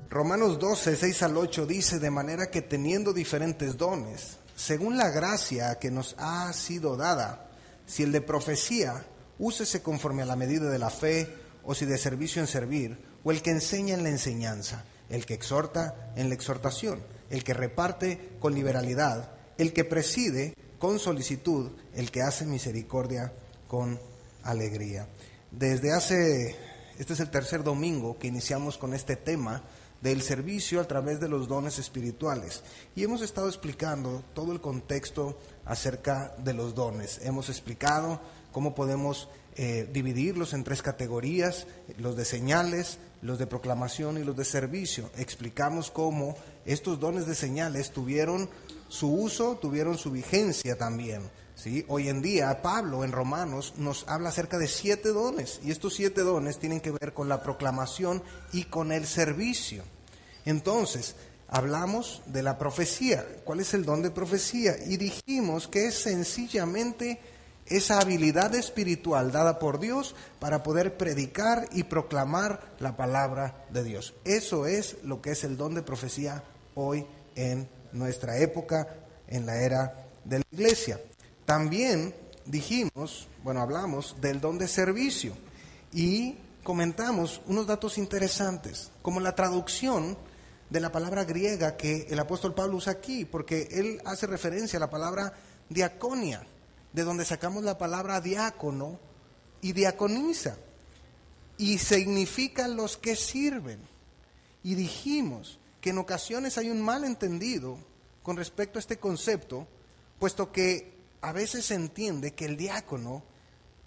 Romanos 12, 6 al 8 dice: de manera que teniendo diferentes dones, según la gracia que nos ha sido dada, si el de profecía, úsese conforme a la medida de la fe, o si de servicio en servir, o el que enseña en la enseñanza, el que exhorta en la exhortación, el que reparte con liberalidad, el que preside con solicitud, el que hace misericordia con alegría. Este es el tercer domingo que iniciamos con este tema del servicio a través de los dones espirituales. Y hemos estado explicando todo el contexto acerca de los dones. Hemos explicado cómo podemos dividirlos en tres categorías: los de señales, los de proclamación y los de servicio. Explicamos cómo estos dones de señales tuvieron su uso, tuvieron su vigencia también, ¿sí? Hoy en día Pablo en Romanos nos habla acerca de 7 dones, y estos 7 dones tienen que ver con la proclamación y con el servicio. Entonces, hablamos de la profecía. ¿Cuál es el don de profecía? Y dijimos que es sencillamente esa habilidad espiritual dada por Dios para poder predicar y proclamar la palabra de Dios. Eso es lo que es el don de profecía hoy en nuestra época, en la era de la iglesia. También hablamos del don de servicio y comentamos unos datos interesantes, como la traducción de la palabra griega que el apóstol Pablo usa aquí, porque él hace referencia a la palabra diaconia, de donde sacamos la palabra diácono y diaconisa, y significa los que sirven. Y dijimos que en ocasiones hay un malentendido con respecto a este concepto, puesto que a veces se entiende que el diácono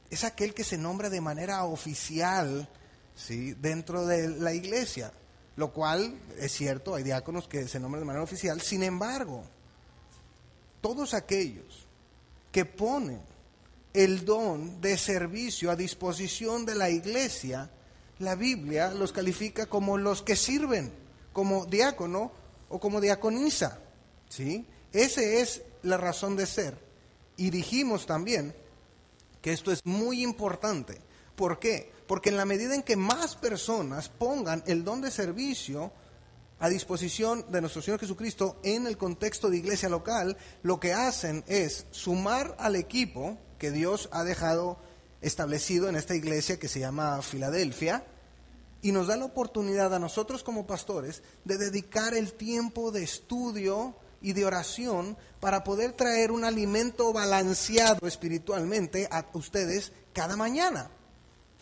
es aquel que se nombra de manera oficial, ¿sí?, dentro de la iglesia, lo cual es cierto, hay diáconos que se nombran de manera oficial. Sin embargo, todos aquellos que ponen el don de servicio a disposición de la iglesia, la Biblia los califica como los que sirven, como diácono o como diaconisa, ¿sí? Esa es la razón de ser. Y dijimos también que esto es muy importante. ¿Por qué? Porque en la medida en que más personas pongan el don de servicio a disposición de nuestro Señor Jesucristo en el contexto de iglesia local, lo que hacen es sumar al equipo que Dios ha dejado establecido en esta iglesia que se llama Filadelfia, y nos da la oportunidad a nosotros como pastores de dedicar el tiempo de estudio y de oración para poder traer un alimento balanceado espiritualmente a ustedes cada mañana.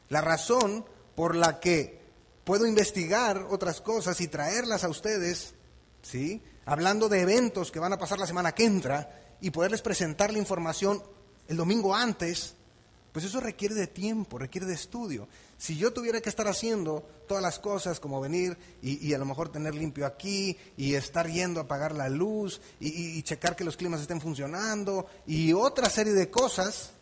La razón por la que puedo investigar otras cosas y traerlas a ustedes, ¿sí?, hablando de eventos que van a pasar la semana que entra, y poderles presentar la información el domingo antes, pues eso requiere de tiempo, requiere de estudio. Si yo tuviera que estar haciendo todas las cosas, como venir y a lo mejor tener limpio aquí, y estar yendo a apagar la luz, y checar que los climas estén funcionando, y otra serie de cosas,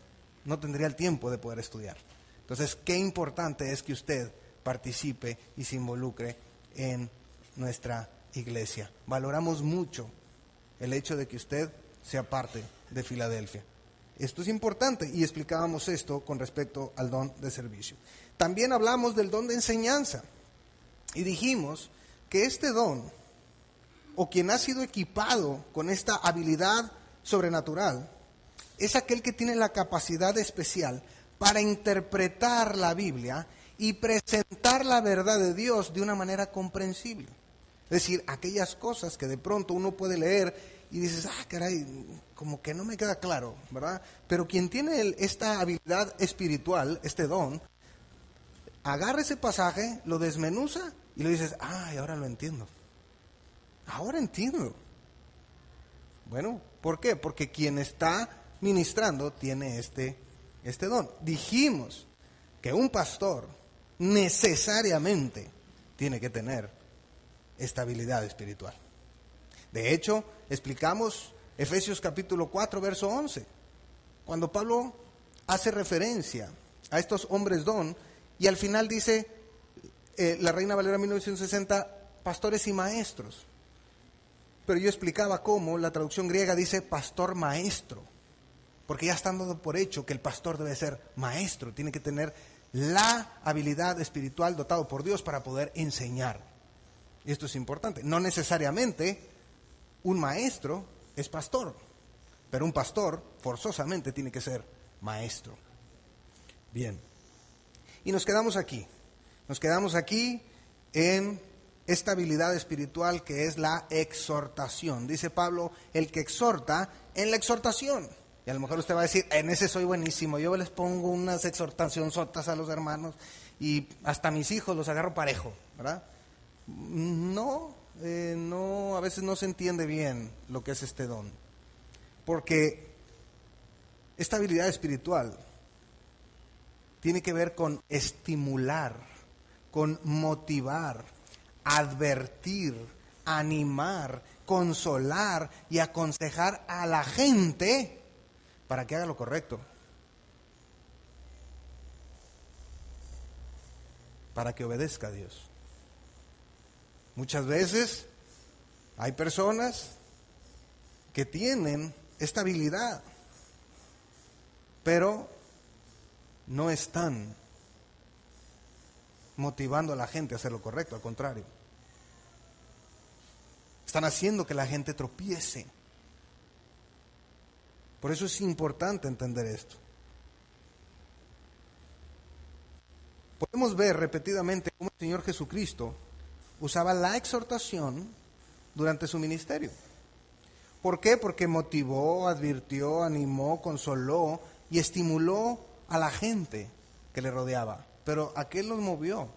no tendría el tiempo de poder estudiar. Entonces, qué importante es que usted participe y se involucre en nuestra iglesia. Valoramos mucho el hecho de que usted sea parte de Filadelfia. Esto es importante, y explicábamos esto con respecto al don de servicio. También hablamos del don de enseñanza y dijimos que este don, o quien ha sido equipado con esta habilidad sobrenatural, es aquel que tiene la capacidad especial para interpretar la Biblia y presentar la verdad de Dios de una manera comprensible. Es decir, aquellas cosas que de pronto uno puede leer y dices, caray, como que no me queda claro, ¿verdad? Pero quien tiene esta habilidad espiritual, este don, agarra ese pasaje, lo desmenuza y le dices, ahora lo entiendo. Ahora entiendo. Bueno, ¿por qué? Porque quien está ministrando tiene este don. Dijimos que un pastor necesariamente tiene que tener estabilidad espiritual. De hecho, explicamos Efesios capítulo 4, verso 11, cuando Pablo hace referencia a estos hombres don, y al final dice, la Reina Valera 1960, pastores y maestros. Pero yo explicaba cómo la traducción griega dice pastor maestro, porque ya están dando por hecho que el pastor debe ser maestro, tiene que tener la habilidad espiritual dotado por Dios para poder enseñar. Y esto es importante. No necesariamente un maestro es pastor, pero un pastor forzosamente tiene que ser maestro. Bien. Y nos quedamos aquí. Nos quedamos aquí en esta habilidad espiritual que es la exhortación. Dice Pablo, el que exhorta en la exhortación. Y a lo mejor usted va a decir, en ese soy buenísimo, yo les pongo unas exhortacionzotas a los hermanos y hasta mis hijos los agarro parejo, ¿verdad? No, a veces no se entiende bien lo que es este don. Porque esta habilidad espiritual tiene que ver con estimular, con motivar, advertir, animar, consolar y aconsejar a la gente para que haga lo correcto, para que obedezca a Dios. Muchas veces hay personas que tienen esta habilidad, pero no están motivando a la gente a hacer lo correcto, al contrario. Están haciendo que la gente tropiece. Por eso es importante entender esto. Podemos ver repetidamente cómo el Señor Jesucristo usaba la exhortación durante su ministerio. ¿Por qué? Porque motivó, advirtió, animó, consoló y estimuló a la gente que le rodeaba. Pero ¿a qué los movió?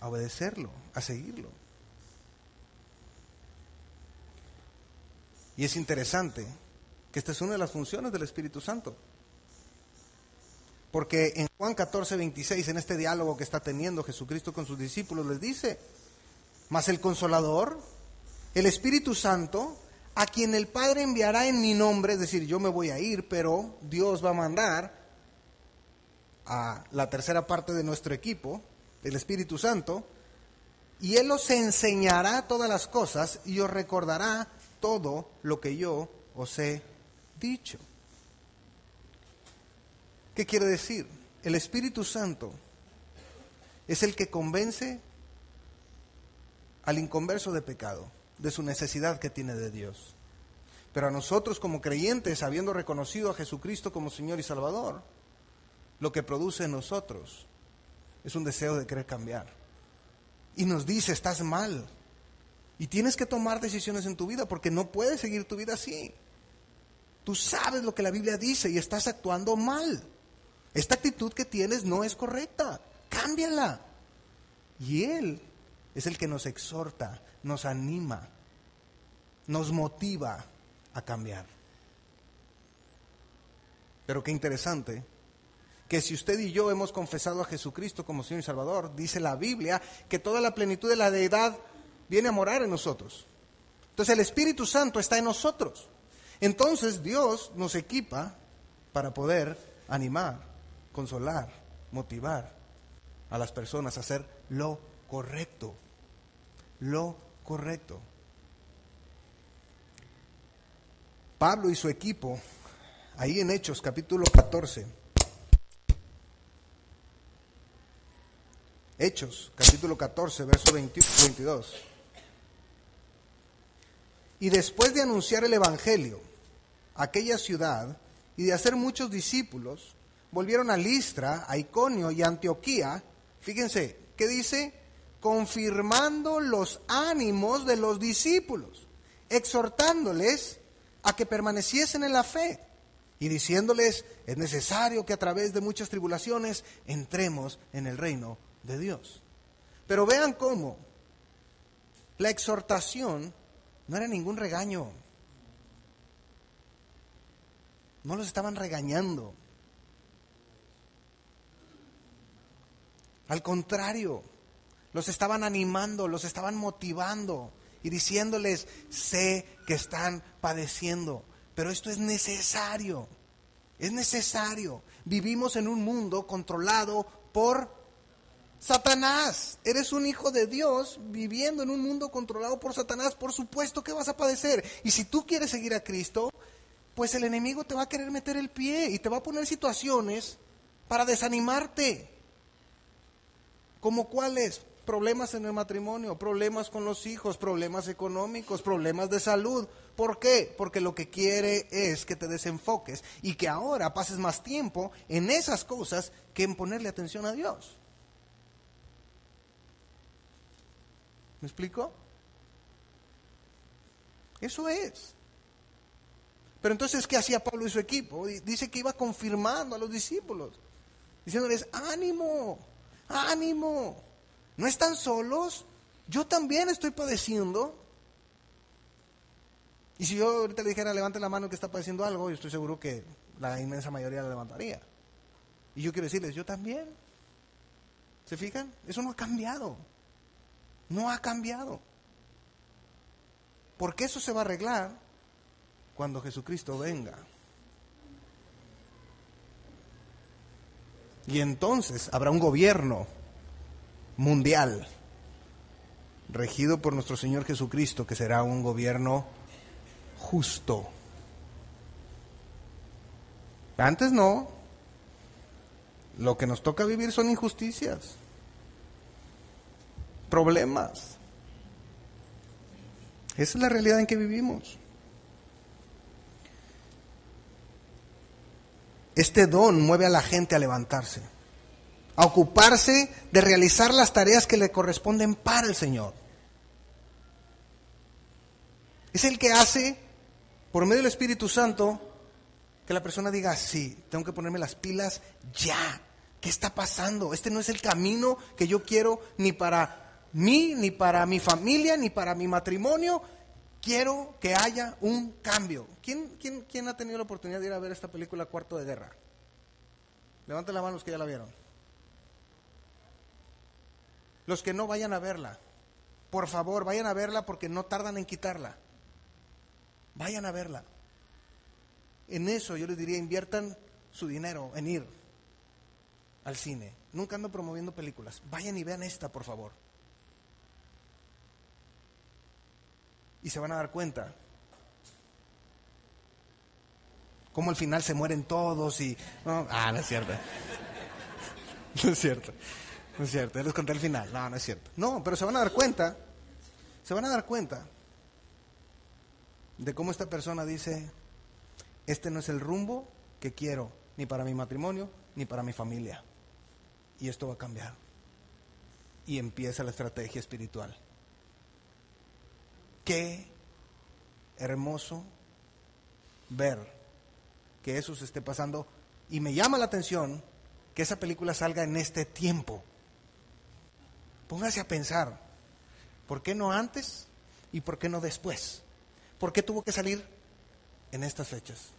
A obedecerlo, a seguirlo. Y es interesante que esta es una de las funciones del Espíritu Santo. Porque en Juan 14:26, en este diálogo que está teniendo Jesucristo con sus discípulos, les dice, mas el Consolador, el Espíritu Santo, a quien el Padre enviará en mi nombre, es decir, yo me voy a ir, pero Dios va a mandar a la tercera parte de nuestro equipo, el Espíritu Santo, y Él os enseñará todas las cosas y os recordará todo lo que yo os he dicho. ¿Qué quiere decir? El Espíritu Santo es el que convence al inconverso de pecado, de su necesidad que tiene de Dios. Pero a nosotros como creyentes, habiendo reconocido a Jesucristo como Señor y Salvador, lo que produce en nosotros es un deseo de querer cambiar. Y nos dice, estás mal. Y tienes que tomar decisiones en tu vida porque no puedes seguir tu vida así. Tú sabes lo que la Biblia dice y estás actuando mal. Esta actitud que tienes no es correcta. Cámbiala. Y Él es el que nos exhorta, nos anima, nos motiva a cambiar. Pero qué interesante que si usted y yo hemos confesado a Jesucristo como Señor y Salvador, dice la Biblia que toda la plenitud de la deidad viene a morar en nosotros. Entonces el Espíritu Santo está en nosotros. Entonces Dios nos equipa para poder animar, consolar, motivar a las personas a hacer lo correcto. Lo correcto. Pablo y su equipo, ahí en Hechos capítulo 14. Hechos capítulo 14, verso 21 y 22. Y después de anunciar el Evangelio a aquella ciudad y de hacer muchos discípulos, volvieron a Listra, a Iconio y a Antioquía. Fíjense, ¿qué dice? Confirmando los ánimos de los discípulos, exhortándoles a que permaneciesen en la fe y diciéndoles, es necesario que a través de muchas tribulaciones entremos en el reino de Dios. Pero vean cómo la exhortación no era ningún regaño. No los estaban regañando. Al contrario, los estaban animando, los estaban motivando y diciéndoles, sé que están padeciendo, pero esto es necesario. Es necesario. Vivimos en un mundo controlado por Satanás. Eres un hijo de Dios viviendo en un mundo controlado por Satanás. Por supuesto que vas a padecer. Y si tú quieres seguir a Cristo, pues el enemigo te va a querer meter el pie y te va a poner situaciones para desanimarte. ¿Cómo cuáles? problemas en el matrimonio, problemas con los hijos, problemas económicos, problemas de salud. ¿Por qué? Porque lo que quiere es que te desenfoques y que ahora pases más tiempo en esas cosas que en ponerle atención a Dios. ¿Me explico? Eso es. Pero entonces, ¿qué hacía Pablo y su equipo? Dice que iba confirmando a los discípulos, diciéndoles, ánimo, ánimo, no están solos, yo también estoy padeciendo. Y si yo ahorita le dijera, levante la mano que está padeciendo algo, yo estoy seguro que la inmensa mayoría la levantaría. Y yo quiero decirles, yo también. ¿Se fijan? Eso no ha cambiado. No ha cambiado. Porque eso se va a arreglar cuando Jesucristo venga. Y entonces habrá un gobierno mundial regido por nuestro Señor Jesucristo, que será un gobierno justo. Antes no. Lo que nos toca vivir son injusticias, problemas. Esa es la realidad en que vivimos. Este don mueve a la gente a levantarse, a ocuparse de realizar las tareas que le corresponden para el Señor. Es el que hace, por medio del Espíritu Santo, que la persona diga, sí, tengo que ponerme las pilas ya. ¿Qué está pasando? Este no es el camino que yo quiero ni para mí, ni para mi familia, ni para mi matrimonio. Quiero que haya un cambio. ¿Quién ha tenido la oportunidad de ir a ver esta película Cuarto de Guerra? Levanten la mano los que ya la vieron. Los que no, vayan a verla. Por favor, vayan a verla porque no tardan en quitarla. Vayan a verla. En eso yo les diría, inviertan su dinero en ir al cine. Nunca ando promoviendo películas. Vayan y vean esta, por favor. Y se van a dar cuenta cómo al final se mueren todos y... no es cierto. No es cierto. No es cierto. Ya les conté el final. No es cierto. No, pero se van a dar cuenta de cómo esta persona dice, este no es el rumbo que quiero, ni para mi matrimonio, ni para mi familia. Y esto va a cambiar. Y empieza la estrategia espiritual. Qué hermoso ver que eso se esté pasando. Y me llama la atención que esa película salga en este tiempo. Póngase a pensar, ¿por qué no antes y por qué no después? ¿Por qué tuvo que salir en estas fechas?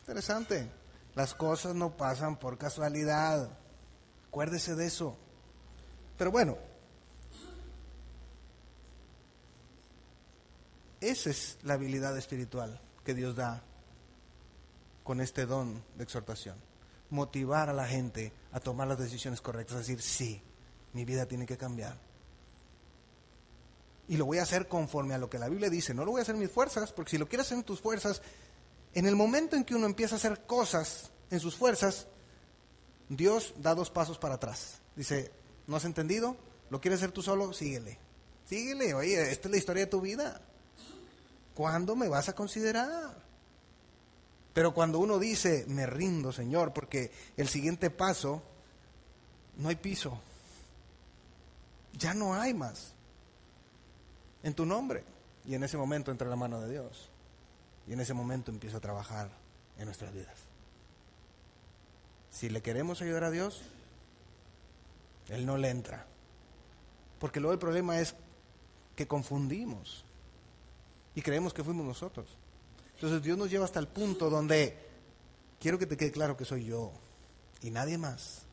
Interesante. Las cosas no pasan por casualidad. Acuérdese de eso. Pero bueno, esa es la habilidad espiritual que Dios da con este don de exhortación. Motivar a la gente a tomar las decisiones correctas, a decir, sí, mi vida tiene que cambiar. Y lo voy a hacer conforme a lo que la Biblia dice. No lo voy a hacer en mis fuerzas, porque si lo quieres hacer en tus fuerzas, en el momento en que uno empieza a hacer cosas en sus fuerzas, Dios da 2 pasos para atrás. Dice, ¿no has entendido? ¿Lo quieres hacer tú solo? Síguele. Síguele, oye, esta es la historia de tu vida. ¿Cuándo me vas a considerar? Pero cuando uno dice, me rindo, Señor, porque el siguiente paso, no hay piso. Ya no hay más. En tu nombre. Y en ese momento entra la mano de Dios. Y en ese momento empieza a trabajar en nuestras vidas. Si le queremos ayudar a Dios, Él no le entra. Porque luego el problema es que confundimos y creemos que fuimos nosotros. Entonces Dios nos lleva hasta el punto donde quiero que te quede claro que soy yo y nadie más.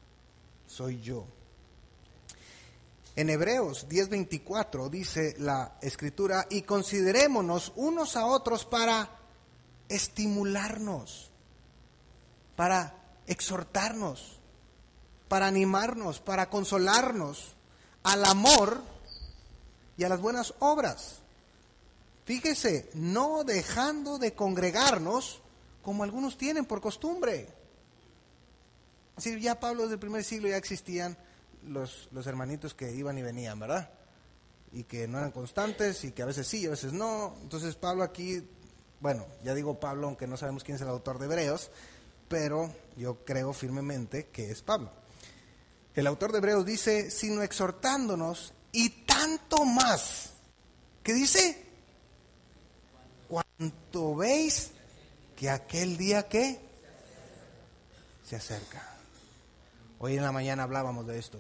Soy yo. En Hebreos 10:24 dice la Escritura, y considerémonos unos a otros para estimularnos, para exhortarnos, para animarnos, para consolarnos al amor y a las buenas obras. Fíjese, no dejando de congregarnos como algunos tienen por costumbre. Es decir, ya Pablo desde el primer siglo ya existían los hermanitos que iban y venían, ¿verdad? Y que no eran constantes y que a veces sí y a veces no. Entonces Pablo aquí, bueno, ya digo Pablo, aunque no sabemos quién es el autor de Hebreos, pero yo creo firmemente que es Pablo. El autor de Hebreos dice, sino exhortándonos y tanto más. ¿Qué dice? Cuanto veis que aquel día ¿qué? Se acerca. Hoy en la mañana hablábamos de esto,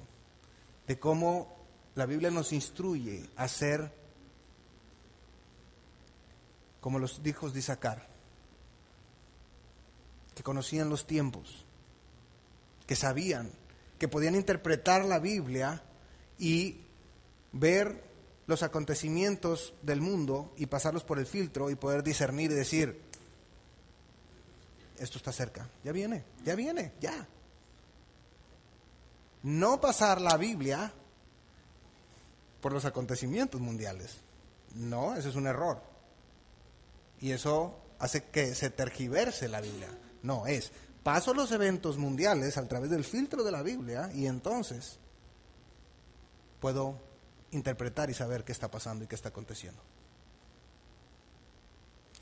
de cómo la Biblia nos instruye a ser como los hijos de Isaacar, que conocían los tiempos, que sabían, que podían interpretar la Biblia y ver los acontecimientos del mundo y pasarlos por el filtro y poder discernir y decir, esto está cerca, ya viene, ya. No pasar la Biblia por los acontecimientos mundiales. No, eso es un error. Y eso hace que se tergiverse la Biblia. No, paso los eventos mundiales a través del filtro de la Biblia y entonces puedo interpretar y saber qué está pasando y qué está aconteciendo.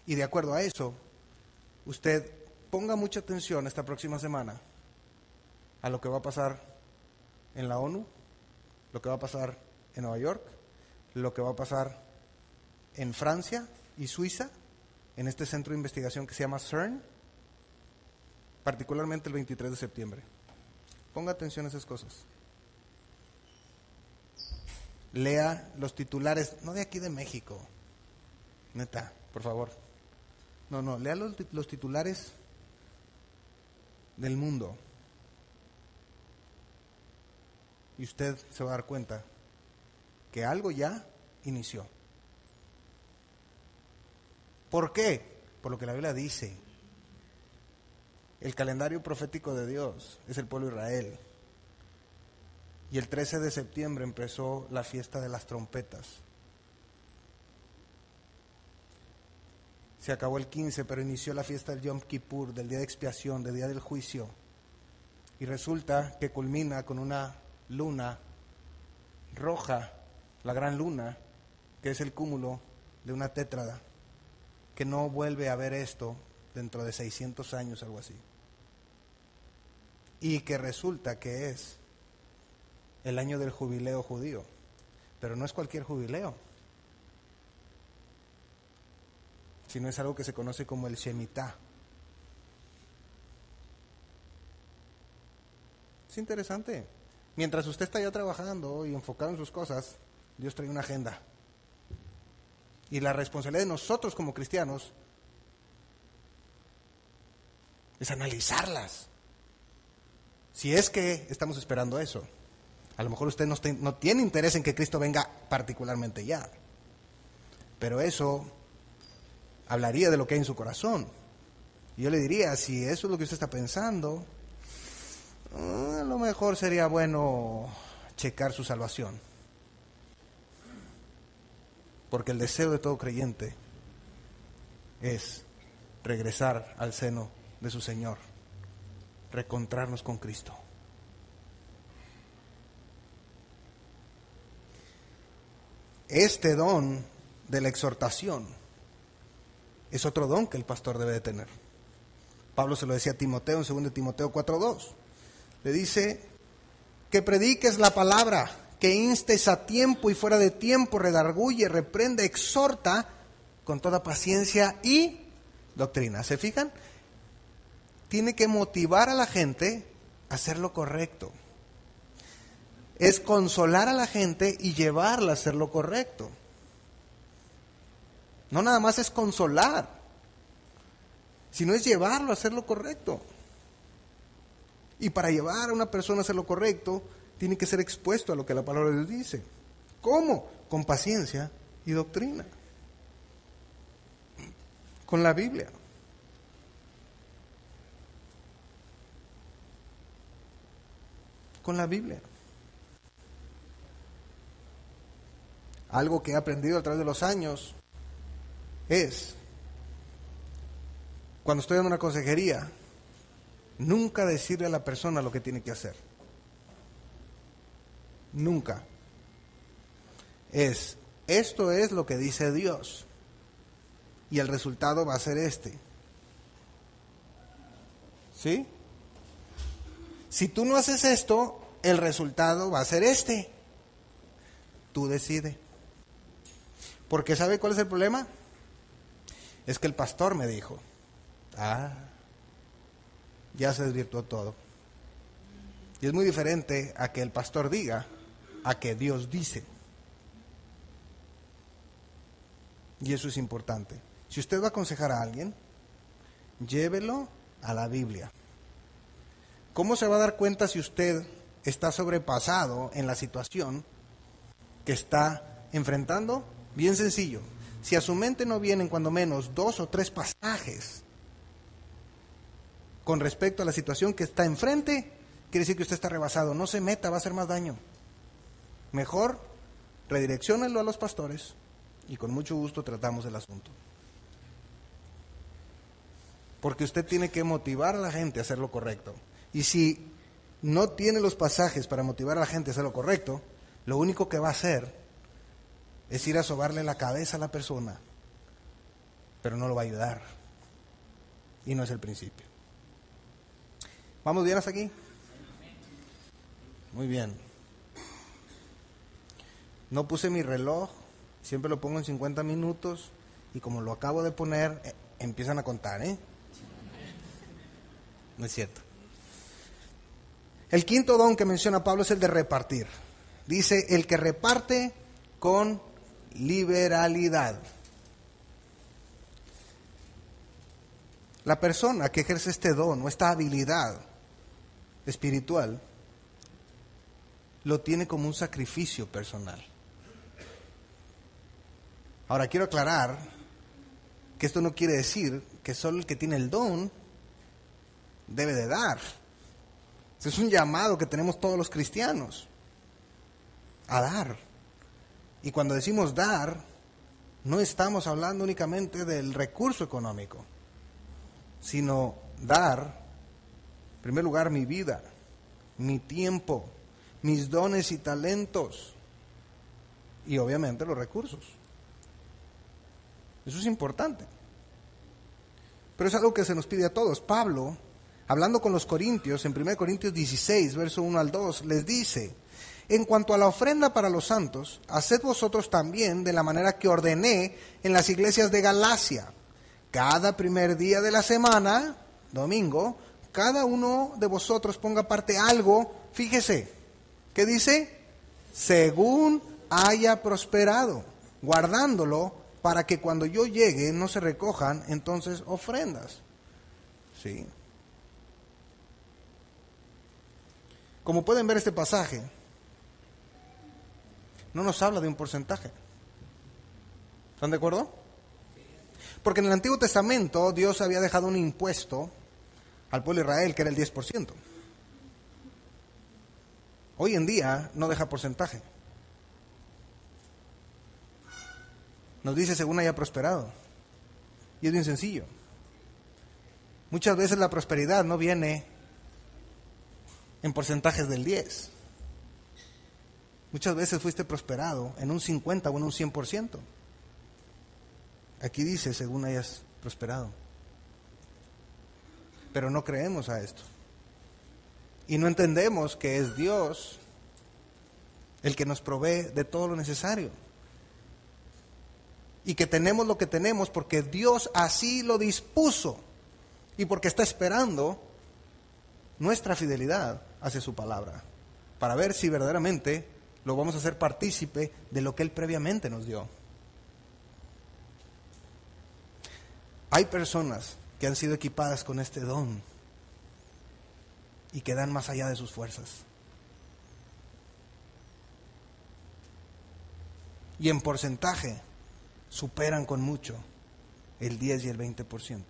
Y de acuerdo a eso, usted ponga mucha atención esta próxima semana a lo que va a pasar en la ONU, lo que va a pasar en Nueva York, lo que va a pasar en Francia y Suiza, en este centro de investigación que se llama CERN, particularmente el 23 de septiembre. Ponga atención a esas cosas. Lea los titulares, no de aquí de México, neta, por favor. No, lea los titulares del mundo. Y usted se va a dar cuenta que algo ya inició. ¿Por qué? Por lo que la Biblia dice. El calendario profético de Dios es el pueblo de Israel. Y el 13 de septiembre empezó la fiesta de las trompetas. Se acabó el 15, pero inició la fiesta del Yom Kippur, del día de expiación, del día del juicio. Y resulta que culmina con una luna roja, la gran luna, que es el cúmulo de una tétrada, que no vuelve a ver esto dentro de 600 años, algo así. Y que resulta que es el año del jubileo judío, pero no es cualquier jubileo, sino es algo que se conoce como el Shemitah. Es interesante. Mientras usted está ya trabajando y enfocado en sus cosas, Dios trae una agenda. Y la responsabilidad de nosotros como cristianos es analizarlas. Si es que estamos esperando eso. A lo mejor usted no tiene interés en que Cristo venga particularmente ya. Pero eso hablaría de lo que hay en su corazón. Y yo le diría, si eso es lo que usted está pensando, a lo mejor sería bueno checar su salvación. Porque el deseo de todo creyente es regresar al seno de su Señor, reencontrarnos con Cristo. Este don de la exhortación es otro don que el pastor debe de tener. Pablo se lo decía a Timoteo en 2 Timoteo 4:2. Le dice que prediques la palabra, que instes a tiempo y fuera de tiempo, redarguye, reprende, exhorta con toda paciencia y doctrina. ¿Se fijan? Tiene que motivar a la gente a hacer lo correcto. Es consolar a la gente y llevarla a hacer lo correcto. No nada más es consolar, sino es llevarlo a hacer lo correcto. Y para llevar a una persona a hacer lo correcto, tiene que ser expuesto a lo que la palabra de Dios dice. ¿Cómo? Con paciencia y doctrina. Con la Biblia. Con la Biblia. Algo que he aprendido a través de los años es, cuando estoy dando una consejería, nunca decirle a la persona lo que tiene que hacer. Nunca. Esto es lo que dice Dios. Y el resultado va a ser este. ¿Sí? Si tú no haces esto, el resultado va a ser este. Tú decides. Porque ¿sabe cuál es el problema? Es que el pastor me dijo. Ya se desvirtuó todo. Y es muy diferente a que el pastor diga, a que Dios dice. Y eso es importante. Si usted va a aconsejar a alguien, llévelo a la Biblia. ¿Cómo se va a dar cuenta si usted está sobrepasado en la situación que está enfrentando? Bien sencillo. Si a su mente no vienen cuando menos 2 o 3 pasajes con respecto a la situación que está enfrente, quiere decir que usted está rebasado. No se meta, va a hacer más daño. Mejor redirecciónenlo a los pastores y con mucho gusto tratamos el asunto. Porque usted tiene que motivar a la gente a hacer lo correcto. Y si no tiene los pasajes para motivar a la gente a hacer lo correcto, lo único que va a hacer es ir a sobarle la cabeza a la persona, pero no lo va a ayudar. Y no es el principio. ¿Vamos bien hasta aquí? Muy bien. No puse mi reloj, siempre lo pongo en 50 minutos y como lo acabo de poner, empiezan a contar, ¿eh? No es cierto. El quinto don que menciona Pablo es el de repartir. Dice, el que reparte con liberalidad. La persona que ejerce este don o esta habilidad espiritual lo tiene como un sacrificio personal. Ahora quiero aclarar que esto no quiere decir que solo el que tiene el don debe de dar. Es un llamado que tenemos todos los cristianos a dar. Y cuando decimos dar, no estamos hablando únicamente del recurso económico, sino dar, en primer lugar, mi vida, mi tiempo, mis dones y talentos, y obviamente los recursos. Eso es importante. Pero es algo que se nos pide a todos. Pablo, hablando con los corintios, en 1 Corintios 16, verso 1 al 2, les dice, en cuanto a la ofrenda para los santos, haced vosotros también de la manera que ordené en las iglesias de Galacia. Cada primer día de la semana, domingo, cada uno de vosotros ponga aparte algo, fíjese, ¿qué dice? Según haya prosperado, guardándolo para que cuando yo llegue no se recojan entonces ofrendas. ¿Sí? Como pueden ver, este pasaje no nos habla de un porcentaje. ¿Están de acuerdo? Porque en el Antiguo Testamento Dios había dejado un impuesto al pueblo de Israel que era el 10%. Hoy en día no deja porcentaje. Nos dice según haya prosperado. Y es bien sencillo. Muchas veces la prosperidad no viene en porcentajes del 10. Muchas veces fuiste prosperado en un 50 o en un 100%. Aquí dice según hayas prosperado. Pero no creemos a esto. Y no entendemos que es Dios el que nos provee de todo lo necesario. Y que tenemos lo que tenemos porque Dios así lo dispuso. Y porque está esperando nuestra fidelidad hacia su palabra. Para ver si verdaderamente lo vamos a hacer partícipe de lo que Él previamente nos dio. Hay personas que han sido equipadas con este don y que dan más allá de sus fuerzas. Y en porcentaje superan con mucho el 10 y el 20%.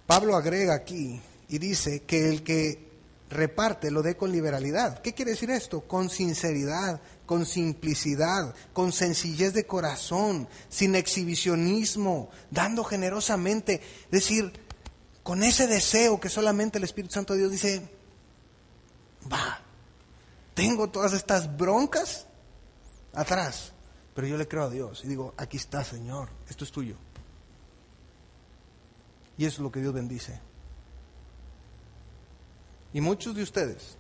Pablo agrega aquí y dice que el que reparte lo dé con liberalidad. ¿Qué quiere decir esto? Con sinceridad, con simplicidad, con sencillez de corazón, sin exhibicionismo, dando generosamente. Es decir, con ese deseo que solamente el Espíritu Santo de Dios dice, va, tengo todas estas broncas atrás, pero yo le creo a Dios y digo, aquí está, Señor, esto es tuyo. Y eso es lo que Dios bendice. Y muchos de ustedes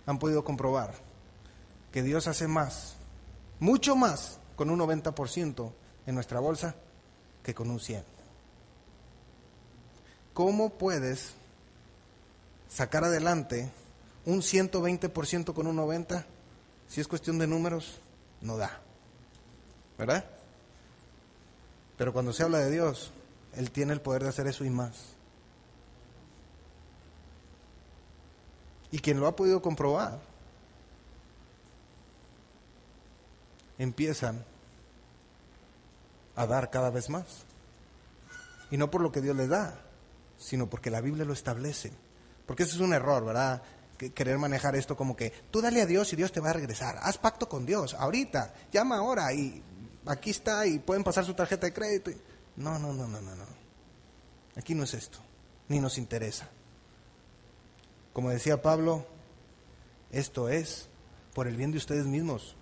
han podido comprobar que Dios hace más, mucho más, con un 90% en nuestra bolsa que con un 100%. ¿Cómo puedes sacar adelante un 120% con un 90%? Si es cuestión de números, no da, ¿verdad? Pero cuando se habla de Dios, Él tiene el poder de hacer eso y más. Y quien lo ha podido comprobar, empiezan a dar cada vez más. Y no por lo que Dios les da, sino porque la Biblia lo establece. Porque eso es un error, ¿verdad? Querer manejar esto como que tú dale a Dios y Dios te va a regresar. Haz pacto con Dios, ahorita, llama ahora y aquí está y pueden pasar su tarjeta de crédito. No. Aquí no es esto, ni nos interesa. Como decía Pablo, esto es por el bien de ustedes mismos,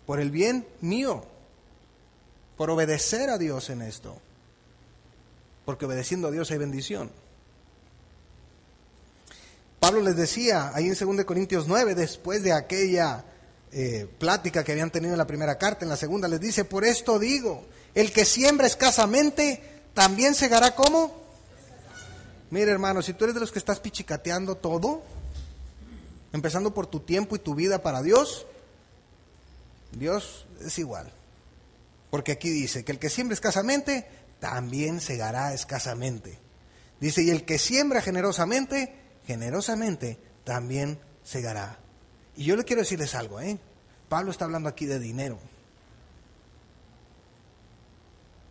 por el bien mío, por obedecer a Dios en esto, porque obedeciendo a Dios hay bendición. Pablo les decía ahí en 2 Corintios 9, después de aquella plática que habían tenido en la primera carta, en la segunda les dice, por esto digo, el que siembra escasamente, también segará ¿cómo? Mira, hermano, si tú eres de los que estás pichicateando todo, empezando por tu tiempo y tu vida para Dios, Dios es igual. Porque aquí dice que el que siembra escasamente, también segará escasamente. Dice, y el que siembra generosamente, generosamente también segará. Y yo le quiero decirles algo, Pablo está hablando aquí de dinero.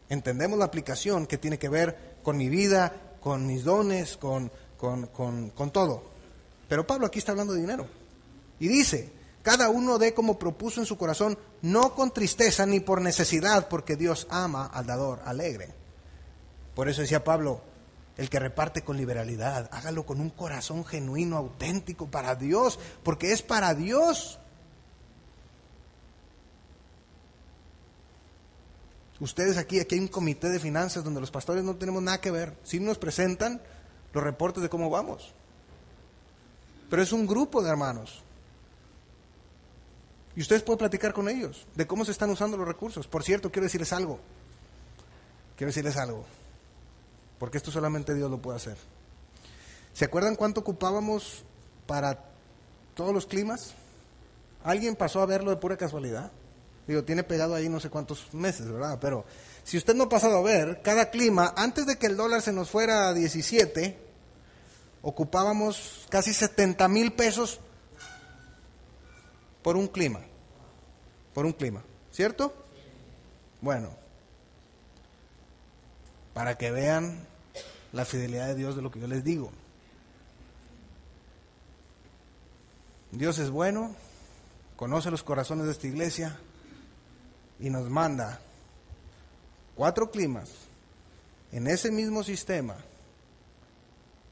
Entendemos la aplicación que tiene que ver con mi vida, con mis dones, con todo. Pero Pablo aquí está hablando de dinero. Y dice, cada uno dé como propuso en su corazón, no con tristeza ni por necesidad, porque Dios ama al dador alegre. Por eso decía Pablo, el que reparte con liberalidad, hágalo con un corazón genuino, auténtico para Dios, porque es para Dios. Ustedes aquí hay un comité de finanzas donde los pastores no tenemos nada que ver. Sí nos presentan los reportes de cómo vamos. Pero es un grupo de hermanos. Y ustedes pueden platicar con ellos de cómo se están usando los recursos. Por cierto, quiero decirles algo. Porque esto solamente Dios lo puede hacer. ¿Se acuerdan cuánto ocupábamos para todos los climas? ¿Alguien pasó a verlo de pura casualidad? Digo, tiene pegado ahí no sé cuántos meses, ¿verdad? Pero si usted no ha pasado a ver, cada clima, antes de que el dólar se nos fuera a 17, ocupábamos casi 70,000 pesos por un clima. ¿Cierto? Bueno, para que vean la fidelidad de Dios de lo que yo les digo. Dios es bueno, conoce los corazones de esta iglesia y nos manda 4 climas en ese mismo sistema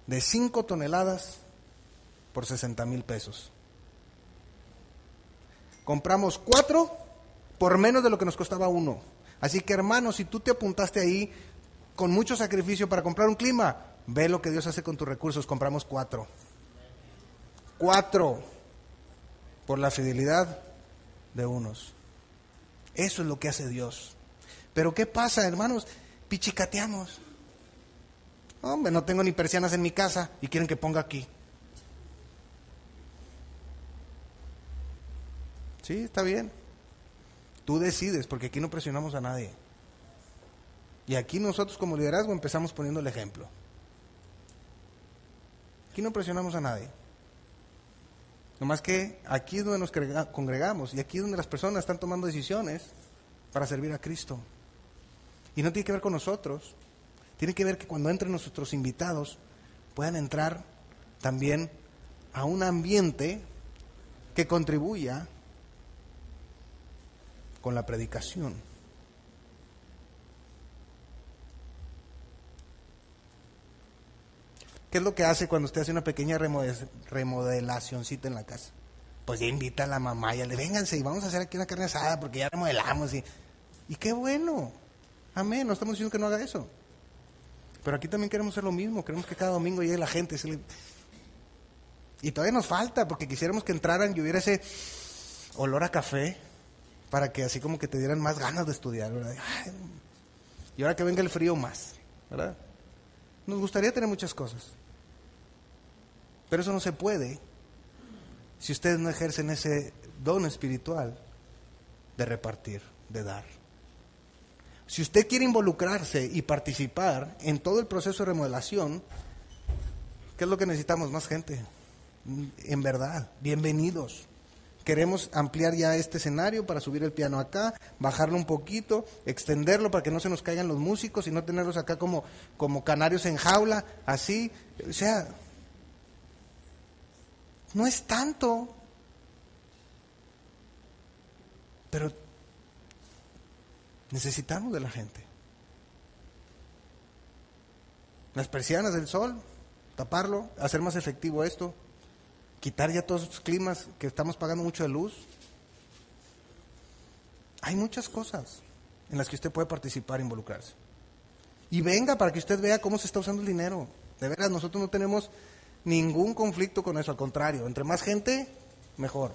de 5 toneladas por 60,000 pesos. Compramos 4 por menos de lo que nos costaba uno. Así que, hermano, si tú te apuntaste ahí con mucho sacrificio para comprar un clima, ve lo que Dios hace con tus recursos. Compramos 4. 4 por la fidelidad de unos. Eso es lo que hace Dios. Pero ¿qué pasa, hermanos? Pichicateamos. Hombre, no tengo ni persianas en mi casa y quieren que ponga aquí. Sí, está bien. Tú decides, porque aquí no presionamos a nadie. Y aquí nosotros como liderazgo empezamos poniendo el ejemplo. Aquí no presionamos a nadie. Nomás que aquí es donde nos congregamos y aquí es donde las personas están tomando decisiones para servir a Cristo. Y no tiene que ver con nosotros. Tiene que ver que cuando entren nuestros invitados puedan entrar también a un ambiente que contribuya con la predicación. ¿Qué es lo que hace cuando usted hace una pequeña remodelacioncita en la casa? Pues ya invita a la mamá, ya le vénganse y vamos a hacer aquí una carne asada porque ya remodelamos. Y qué bueno, amén, no estamos diciendo que no haga eso. Pero aquí también queremos hacer lo mismo, queremos que cada domingo llegue la gente. Y todavía nos falta, porque quisiéramos que entraran y hubiera ese olor a café, para que así como que te dieran más ganas de estudiar, ¿verdad? Ay, y ahora que venga el frío más, ¿verdad? Nos gustaría tener muchas cosas, pero eso no se puede si ustedes no ejercen ese don espiritual de repartir, de dar. Si usted quiere involucrarse y participar en todo el proceso de remodelación, ¿qué es lo que necesitamos? Más gente. En verdad, bienvenidos. Queremos ampliar ya este escenario para subir el piano acá, bajarlo un poquito, extenderlo para que no se nos caigan los músicos y no tenerlos acá como canarios en jaula, así. O sea, no es tanto, pero necesitamos de la gente. Las persianas del sol, taparlo, hacer más efectivo esto, quitar ya todos estos climas que estamos pagando mucho de luz. Hay muchas cosas en las que usted puede participar e involucrarse. Y venga para que usted vea cómo se está usando el dinero. De veras, nosotros no tenemos ningún conflicto con eso, al contrario, entre más gente, mejor.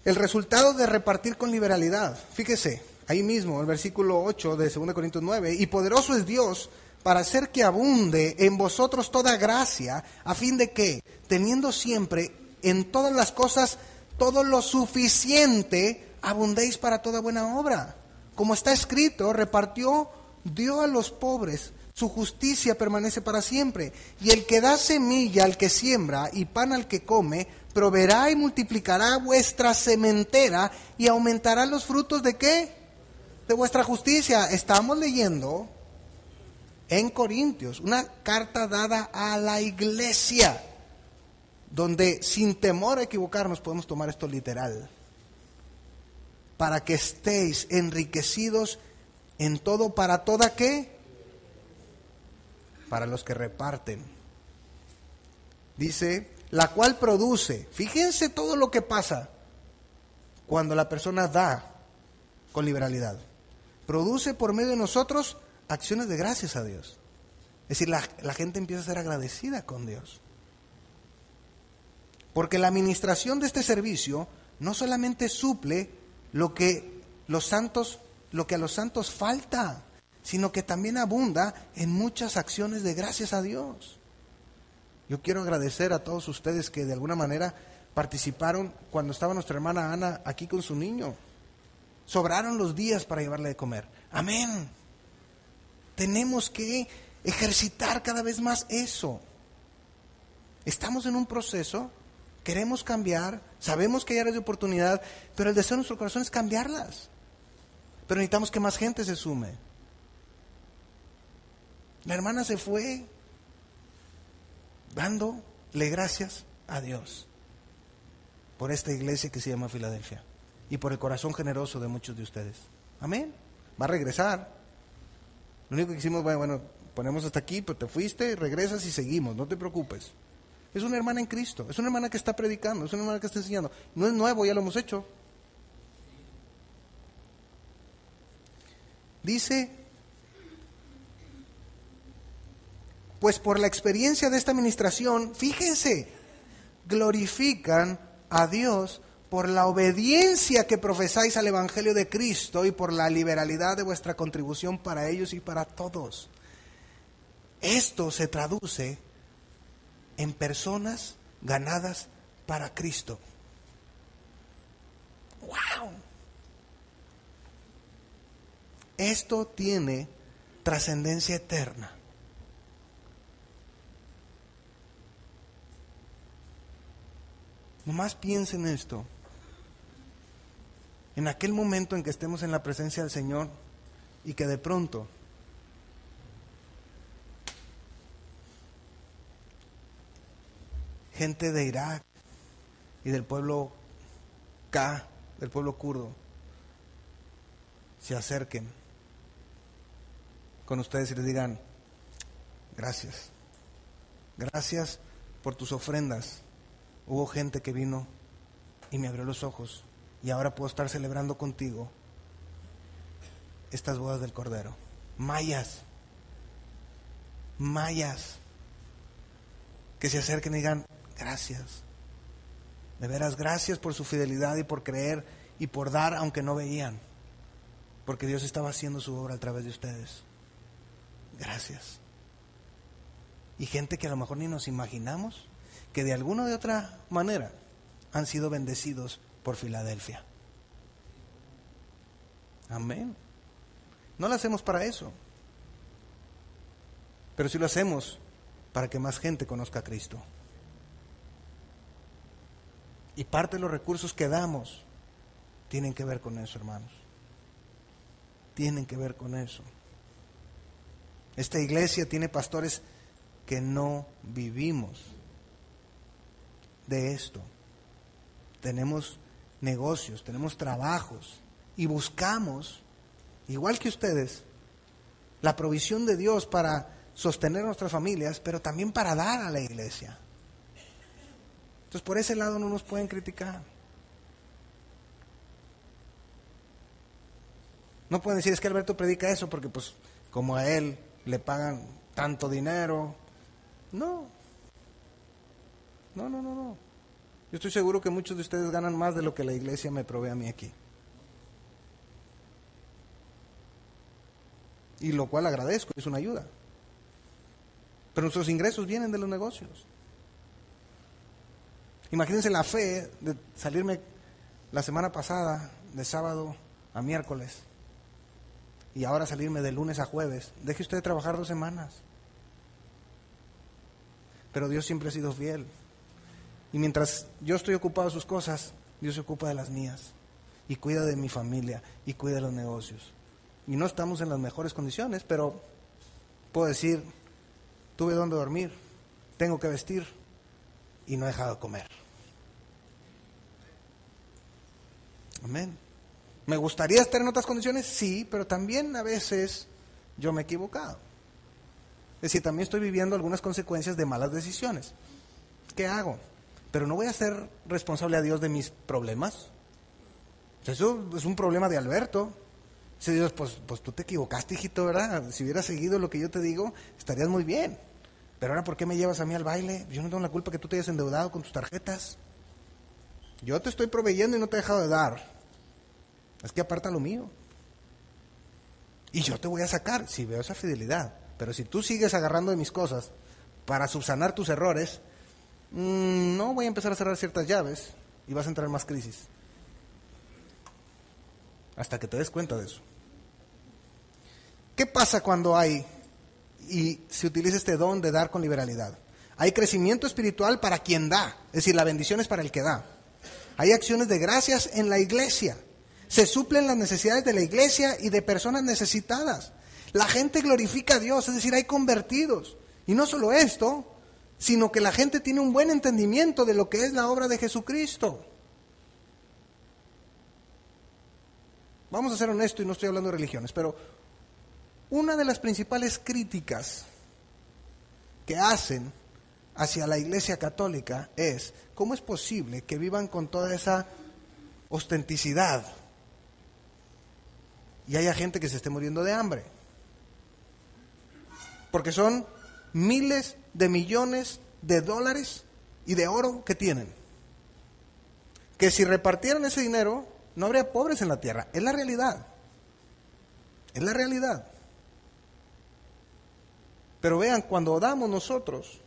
El resultado de repartir con liberalidad, fíjese, ahí mismo, el versículo 8 de 2 Corintios 9, y poderoso es Dios para hacer que abunde en vosotros toda gracia, a fin de que, teniendo siempre en todas las cosas todo lo suficiente, abundéis para toda buena obra. Como está escrito, repartió, dio a los pobres, su justicia permanece para siempre. Y el que da semilla al que siembra y pan al que come, proveerá y multiplicará vuestra sementera y aumentará los frutos ¿de qué? De vuestra justicia. Estamos leyendo en Corintios, una carta dada a la iglesia, donde sin temor a equivocarnos podemos tomar esto literal. Para que estéis enriquecidos en todo, ¿para toda qué? Para los que reparten. Dice, la cual produce, fíjense todo lo que pasa cuando la persona da con liberalidad. Produce por medio de nosotros acciones de gracias a Dios. Es decir, la gente empieza a ser agradecida con Dios. Porque la administración de este servicio no solamente suple lo que a los santos falta, sino que también abunda en muchas acciones de gracias a Dios. Yo quiero agradecer a todos ustedes que de alguna manera participaron cuando estaba nuestra hermana Ana aquí con su niño. Sobraron los días para llevarle de comer. Amén. Tenemos que ejercitar cada vez más eso. Estamos en un proceso, queremos cambiar, sabemos que hay áreas de oportunidad, pero el deseo de nuestro corazón es cambiarlas. Pero necesitamos que más gente se sume. La hermana se fue dándole gracias a Dios por esta iglesia que se llama Filadelfia y por el corazón generoso de muchos de ustedes. Amén. Va a regresar. Lo único que hicimos, bueno, ponemos hasta aquí, pero te fuiste, regresas y seguimos, no te preocupes. Es una hermana en Cristo, es una hermana que está predicando, es una hermana que está enseñando. No es nuevo, ya lo hemos hecho. Dice, pues por la experiencia de esta administración, fíjense, glorifican a Dios por la obediencia que profesáis al Evangelio de Cristo y por la liberalidad de vuestra contribución para ellos y para todos. Esto se traduce en personas ganadas para Cristo. ¡Wow! Esto tiene trascendencia eterna. Nomás piensen en esto. En aquel momento en que estemos en la presencia del Señor y que de pronto gente de Irak y del pueblo K, del pueblo kurdo, se acerquen con ustedes y les digan, gracias, Gracias por tus ofrendas. Hubo gente que vino y me abrió los ojos y ahora puedo estar celebrando contigo estas bodas del Cordero. Mayas que se acerquen y digan: gracias, de veras, gracias por su fidelidad y por creer y por dar aunque no veían, porque Dios estaba haciendo su obra a través de ustedes. Gracias. Y gente que a lo mejor ni nos imaginamos, que de alguna o de otra manera han sido bendecidos por Filadelfia. Amén. No lo hacemos para eso, pero sí lo hacemos para que más gente conozca a Cristo. Y parte de los recursos que damos tienen que ver con eso, hermanos. Tienen que ver con eso. Esta iglesia tiene pastores que no vivimos de esto. Tenemos negocios, tenemos trabajos y buscamos, igual que ustedes, la provisión de Dios para sostener a nuestras familias, pero también para dar a la iglesia. Entonces, por ese lado no nos pueden criticar. No pueden decir: es que Alberto predica eso porque pues como a él le pagan tanto dinero. No. Yo estoy seguro que muchos de ustedes ganan más de lo que la iglesia me provee a mí aquí. Y lo cual agradezco, es una ayuda. Pero nuestros ingresos vienen de los negocios. Imagínense la fe de salirme la semana pasada de sábado a miércoles y ahora salirme de lunes a jueves. Deje usted de trabajar 2 semanas. Pero Dios siempre ha sido fiel. Y mientras yo estoy ocupado de sus cosas, Dios se ocupa de las mías. Y cuida de mi familia y cuida de los negocios. Y no estamos en las mejores condiciones, pero puedo decir: tuve donde dormir, tengo que vestir y no he dejado de comer. Amén. ¿Me gustaría estar en otras condiciones? Sí, pero también a veces yo me he equivocado. Es decir, también estoy viviendo algunas consecuencias de malas decisiones. ¿Qué hago? Pero no voy a ser responsable a Dios de mis problemas. O sea, eso es un problema de Alberto. Dice Dios: pues tú te equivocaste, hijito, ¿verdad? Si hubieras seguido lo que yo te digo, estarías muy bien. Pero ahora, ¿por qué me llevas a mí al baile? Yo no tengo la culpa que tú te hayas endeudado con tus tarjetas. Yo te estoy proveyendo y no te he dejado de dar. Es que aparta lo mío. Y yo te voy a sacar si veo esa fidelidad. Pero si tú sigues agarrando de mis cosas para subsanar tus errores, no voy a empezar a cerrar ciertas llaves y vas a entrar en más crisis. Hasta que te des cuenta de eso. ¿Qué pasa cuando hay y se utiliza este don de dar con liberalidad? Hay crecimiento espiritual para quien da, es decir, la bendición es para el que da. Hay acciones de gracias en la iglesia. Se suplen las necesidades de la iglesia y de personas necesitadas. La gente glorifica a Dios, es decir, hay convertidos. Y no solo esto, sino que la gente tiene un buen entendimiento de lo que es la obra de Jesucristo. Vamos a ser honestos y no estoy hablando de religiones, pero una de las principales críticas que hacen hacia la Iglesia Católica es: ¿cómo es posible que vivan con toda esa ostenticidad y haya gente que se esté muriendo de hambre? Porque son miles de millones de dólares y de oro que tienen. Que si repartieran ese dinero, no habría pobres en la tierra. Es la realidad. Es la realidad. Pero vean, cuando damos nosotros,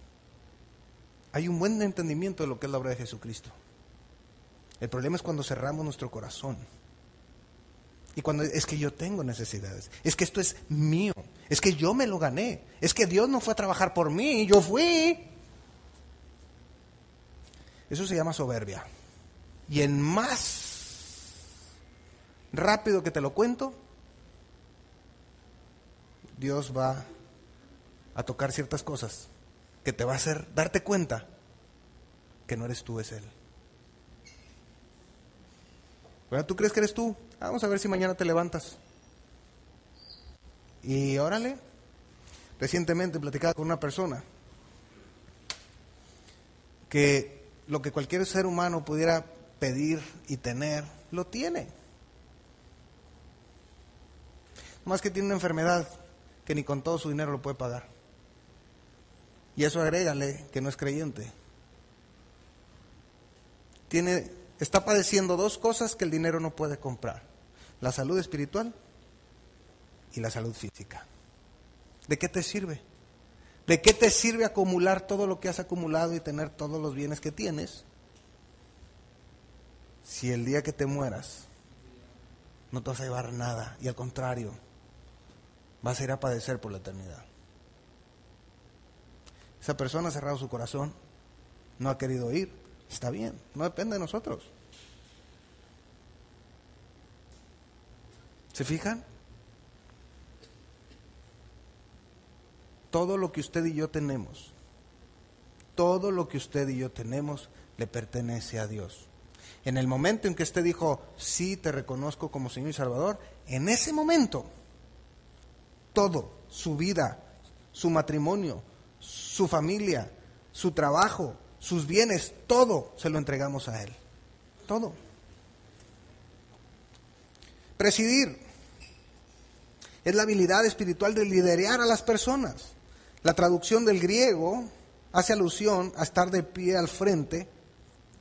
hay un buen entendimiento de lo que es la obra de Jesucristo. El problema es cuando cerramos nuestro corazón. Y cuando es que yo tengo necesidades, es que esto es mío, es que yo me lo gané, es que Dios no fue a trabajar por mí, yo fui. Eso se llama soberbia. Y en más rápido que te lo cuento, Dios va a tocar ciertas cosas que te va a hacer darte cuenta que no eres tú, es Él. Bueno, ¿tú crees que eres tú? Vamos a ver si mañana te levantas. Y órale, recientemente platicaba con una persona que lo que cualquier ser humano pudiera pedir y tener, lo tiene. Más que tiene una enfermedad que ni con todo su dinero lo puede pagar. Y eso agrégale que no es creyente. Está padeciendo dos cosas que el dinero no puede comprar: la salud espiritual y la salud física. ¿De qué te sirve? ¿De qué te sirve acumular todo lo que has acumulado y tener todos los bienes que tienes si el día que te mueras no te vas a llevar nada y al contrario vas a ir a padecer por la eternidad? Esa persona ha cerrado su corazón, no ha querido ir, está bien, no depende de nosotros. ¿Se fijan? Todo lo que usted y yo tenemos, todo lo que usted y yo tenemos le pertenece a Dios. En el momento en que usted dijo, sí, te reconozco como Señor y Salvador, en ese momento, todo, su vida, su matrimonio, su familia, su trabajo, sus bienes, todo se lo entregamos a Él. Todo. Presidir es la habilidad espiritual de liderar a las personas. La traducción del griego hace alusión a estar de pie al frente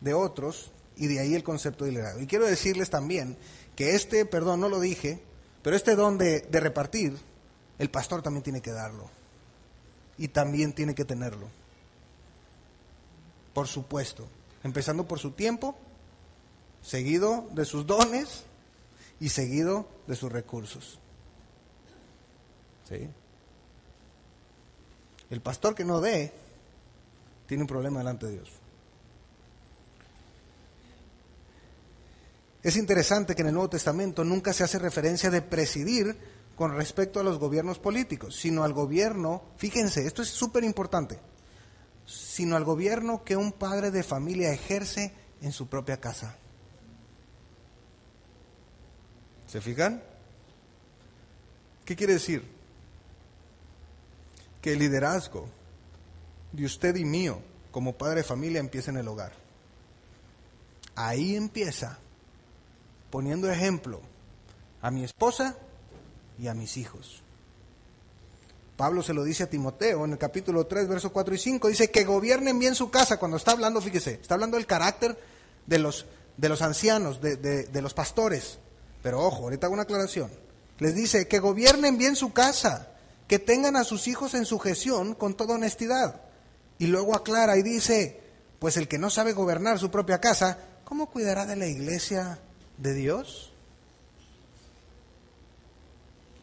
de otros, y de ahí el concepto de liderazgo. Y quiero decirles también que no lo dije, pero este don de repartir, el pastor también tiene que darlo. Y también tiene que tenerlo. Por supuesto. Empezando por su tiempo, seguido de sus dones y seguido de sus recursos. ¿Sí? El pastor que no dé, tiene un problema delante de Dios. Es interesante que en el Nuevo Testamento nunca se hace referencia de presidir con respecto a los gobiernos políticos, sino al gobierno, fíjense, esto es súper importante, sino al gobierno que un padre de familia ejerce en su propia casa. ¿Se fijan? ¿Qué quiere decir? Que el liderazgo de usted y mío como padre de familia empieza en el hogar. Ahí empieza, poniendo ejemplo a mi esposa y a mis hijos. Pablo se lo dice a Timoteo en el capítulo 3, versos 4 y 5, dice que gobiernen bien su casa. Cuando está hablando, fíjese, está hablando del carácter de los ancianos, de los pastores. Pero ojo, ahorita hago una aclaración. Les dice que gobiernen bien su casa, que tengan a sus hijos en sujeción con toda honestidad. Y luego aclara y dice, pues el que no sabe gobernar su propia casa, ¿cómo cuidará de la iglesia de Dios?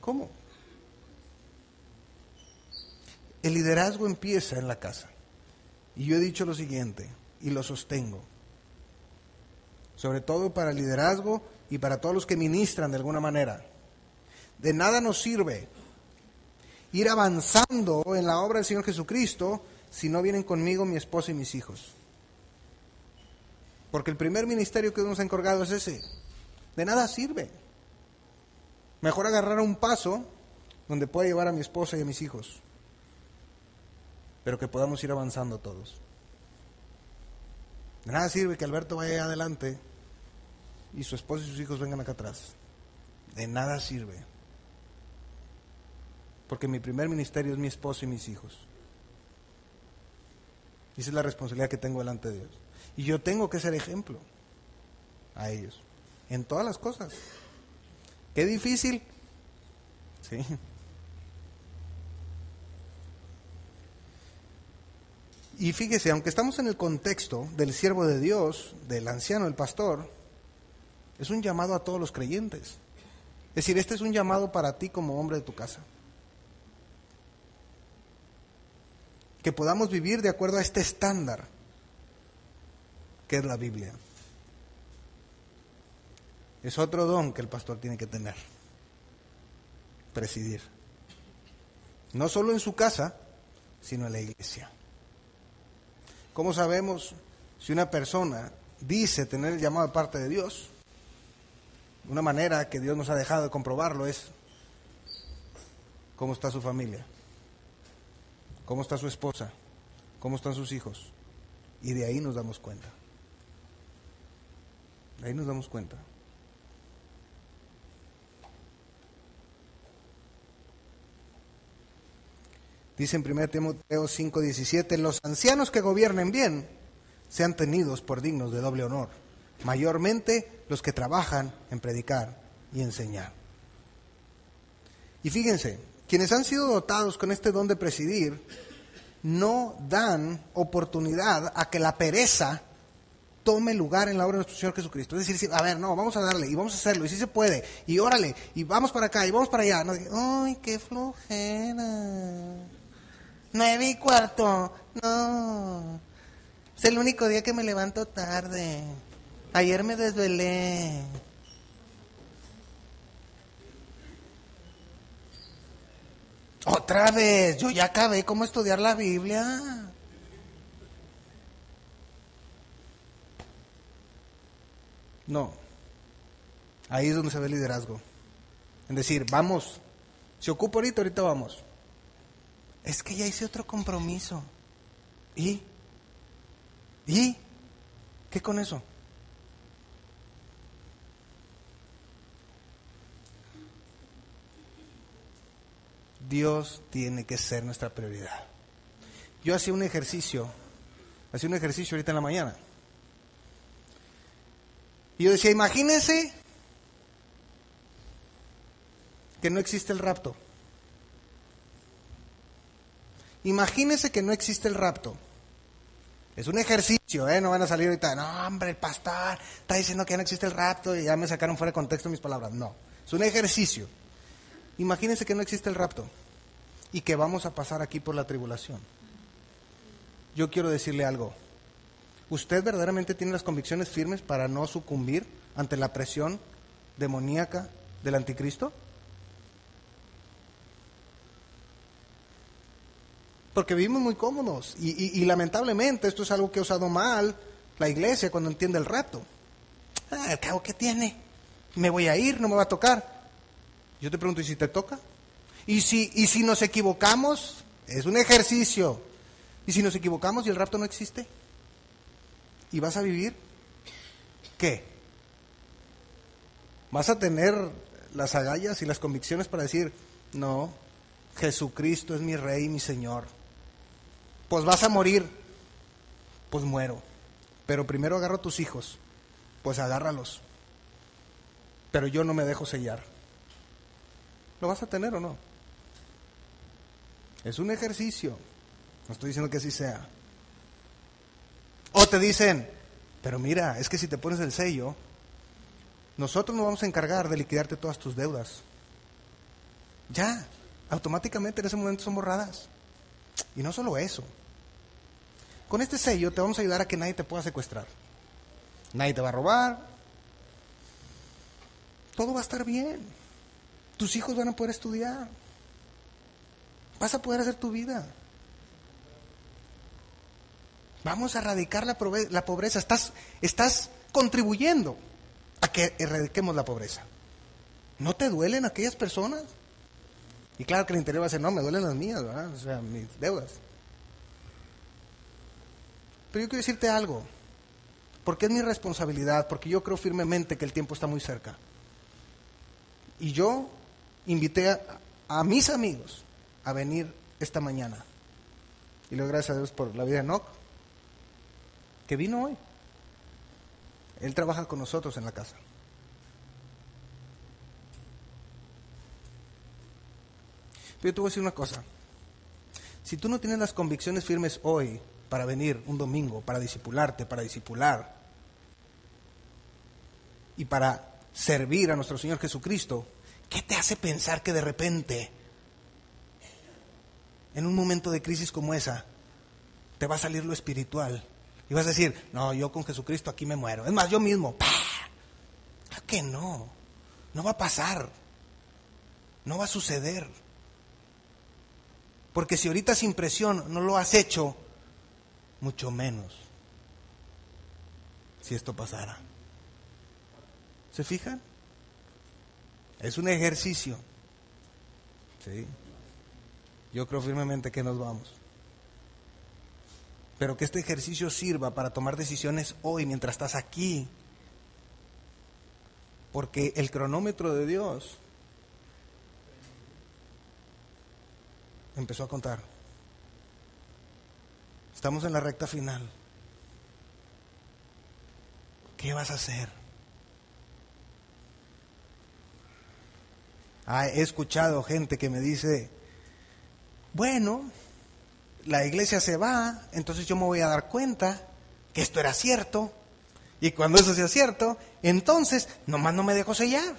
¿Cómo? El liderazgo empieza en la casa. Y yo he dicho lo siguiente, y lo sostengo, sobre todo para el liderazgo y para todos los que ministran de alguna manera. De nada nos sirve ir avanzando en la obra del Señor Jesucristo si no vienen conmigo mi esposa y mis hijos. Porque el primer ministerio que nos ha encargado es ese. De nada sirve. Mejor agarrar un paso donde pueda llevar a mi esposa y a mis hijos, pero que podamos ir avanzando todos. De nada sirve que Alberto vaya adelante y su esposa y sus hijos vengan acá atrás. De nada sirve. Porque mi primer ministerio es mi esposa y mis hijos. Y esa es la responsabilidad que tengo delante de Dios. Y yo tengo que ser ejemplo a ellos, en todas las cosas. ¿Qué difícil? Sí. Y fíjese, aunque estamos en el contexto del siervo de Dios, del anciano, el pastor, es un llamado a todos los creyentes. Es decir, este es un llamado para ti como hombre de tu casa. Que podamos vivir de acuerdo a este estándar que es la Biblia. Es otro don que el pastor tiene que tener. Presidir. No solo en su casa, sino en la iglesia. ¿Cómo sabemos si una persona dice tener el llamado de parte de Dios? Una manera que Dios nos ha dejado de comprobarlo es cómo está su familia, cómo está su esposa, cómo están sus hijos, Y de ahí nos damos cuenta. De ahí nos damos cuenta. Dice en 1 Timoteo 5:17, los ancianos que gobiernen bien sean tenidos por dignos de doble honor, mayormente los que trabajan en predicar y enseñar. Y fíjense, quienes han sido dotados con este don de presidir, no dan oportunidad a que la pereza tome lugar en la obra de nuestro Señor Jesucristo. Es decir, a ver, no, vamos a darle, y vamos a hacerlo, y si se puede, y órale, y vamos para acá, y vamos para allá. No, ay, qué flojera. 9:15, no. Es el único día que me levanto tarde. Ayer me desvelé. Otra vez, yo ya acabé cómo estudiar la Biblia. No. Ahí es donde se ve el liderazgo. En decir, vamos, se ocupa ahorita vamos. Es que ya hice otro compromiso. ¿Y? ¿Qué con eso? Dios tiene que ser nuestra prioridad. Yo hacía un ejercicio ahorita en la mañana. Y yo decía, imagínense que no existe el rapto. Imagínense que no existe el rapto. Es un ejercicio, no van a salir ahorita, no hombre, el pastor está diciendo que ya no existe el rapto y ya me sacaron fuera de contexto mis palabras. No, es un ejercicio. Imagínense que no existe el rapto y que vamos a pasar aquí por la tribulación. Yo quiero decirle algo. ¿Usted verdaderamente tiene las convicciones firmes para no sucumbir ante la presión demoníaca del anticristo? Porque vivimos muy cómodos y lamentablemente esto es algo que ha usado mal la iglesia cuando entiende el rapto. Al cabo, ¿qué tiene? Me voy a ir, no me va a tocar. Yo te pregunto, ¿y si te toca? ¿Y si nos equivocamos? Es un ejercicio. ¿Y si nos equivocamos y el rapto no existe? ¿Y vas a vivir? ¿Qué? ¿Vas a tener las agallas y las convicciones para decir, no, Jesucristo es mi Rey, mi Señor? Pues vas a morir. Pues muero. Pero primero agarro a tus hijos. Pues agárralos. Pero yo no me dejo sellar. ¿Lo vas a tener o no? Es un ejercicio. No estoy diciendo que así sea. O te dicen, pero mira, es que si te pones el sello, nosotros nos vamos a encargar de liquidarte todas tus deudas. Ya, automáticamente en ese momento son borradas. Y no solo eso. Con este sello te vamos a ayudar a que nadie te pueda secuestrar. Nadie te va a robar. Todo va a estar bien. Tus hijos van a poder estudiar. Vas a poder hacer tu vida. Vamos a erradicar la pobreza. Estás contribuyendo a que erradiquemos la pobreza. ¿No te duelen aquellas personas? Y claro que el interior va a decir, no, me duelen las mías, ¿verdad? O sea, mis deudas. Pero yo quiero decirte algo, porque es mi responsabilidad, porque yo creo firmemente que el tiempo está muy cerca. Y yo invité a mis amigos a venir esta mañana. Y le doy gracias a Dios por la vida de Enoch, que vino hoy. Él trabaja con nosotros en la casa. Pero yo te voy a decir una cosa. Si tú no tienes las convicciones firmes hoy para venir un domingo, para discipularte, para discipular y para servir a nuestro Señor Jesucristo, ¿qué te hace pensar que de repente, en un momento de crisis como esa, te va a salir lo espiritual? Y vas a decir, no, yo con Jesucristo aquí me muero. Es más, yo mismo, ¡pah! Claro que no. No va a pasar. No va a suceder. Porque si ahorita sin presión no lo has hecho, mucho menos si esto pasara. ¿Se fijan? Es un ejercicio. ¿Sí? Yo creo firmemente que nos vamos. pero que este ejercicio sirva para tomar decisiones hoy mientras estás aquí. Porque el cronómetro de Dios empezó a contar. Estamos en la recta final. ¿Qué vas a hacer? He escuchado gente que me dice, bueno, la iglesia se va, entonces yo me voy a dar cuenta que esto era cierto. Y cuando eso sea cierto, entonces nomás no me dejo sellar.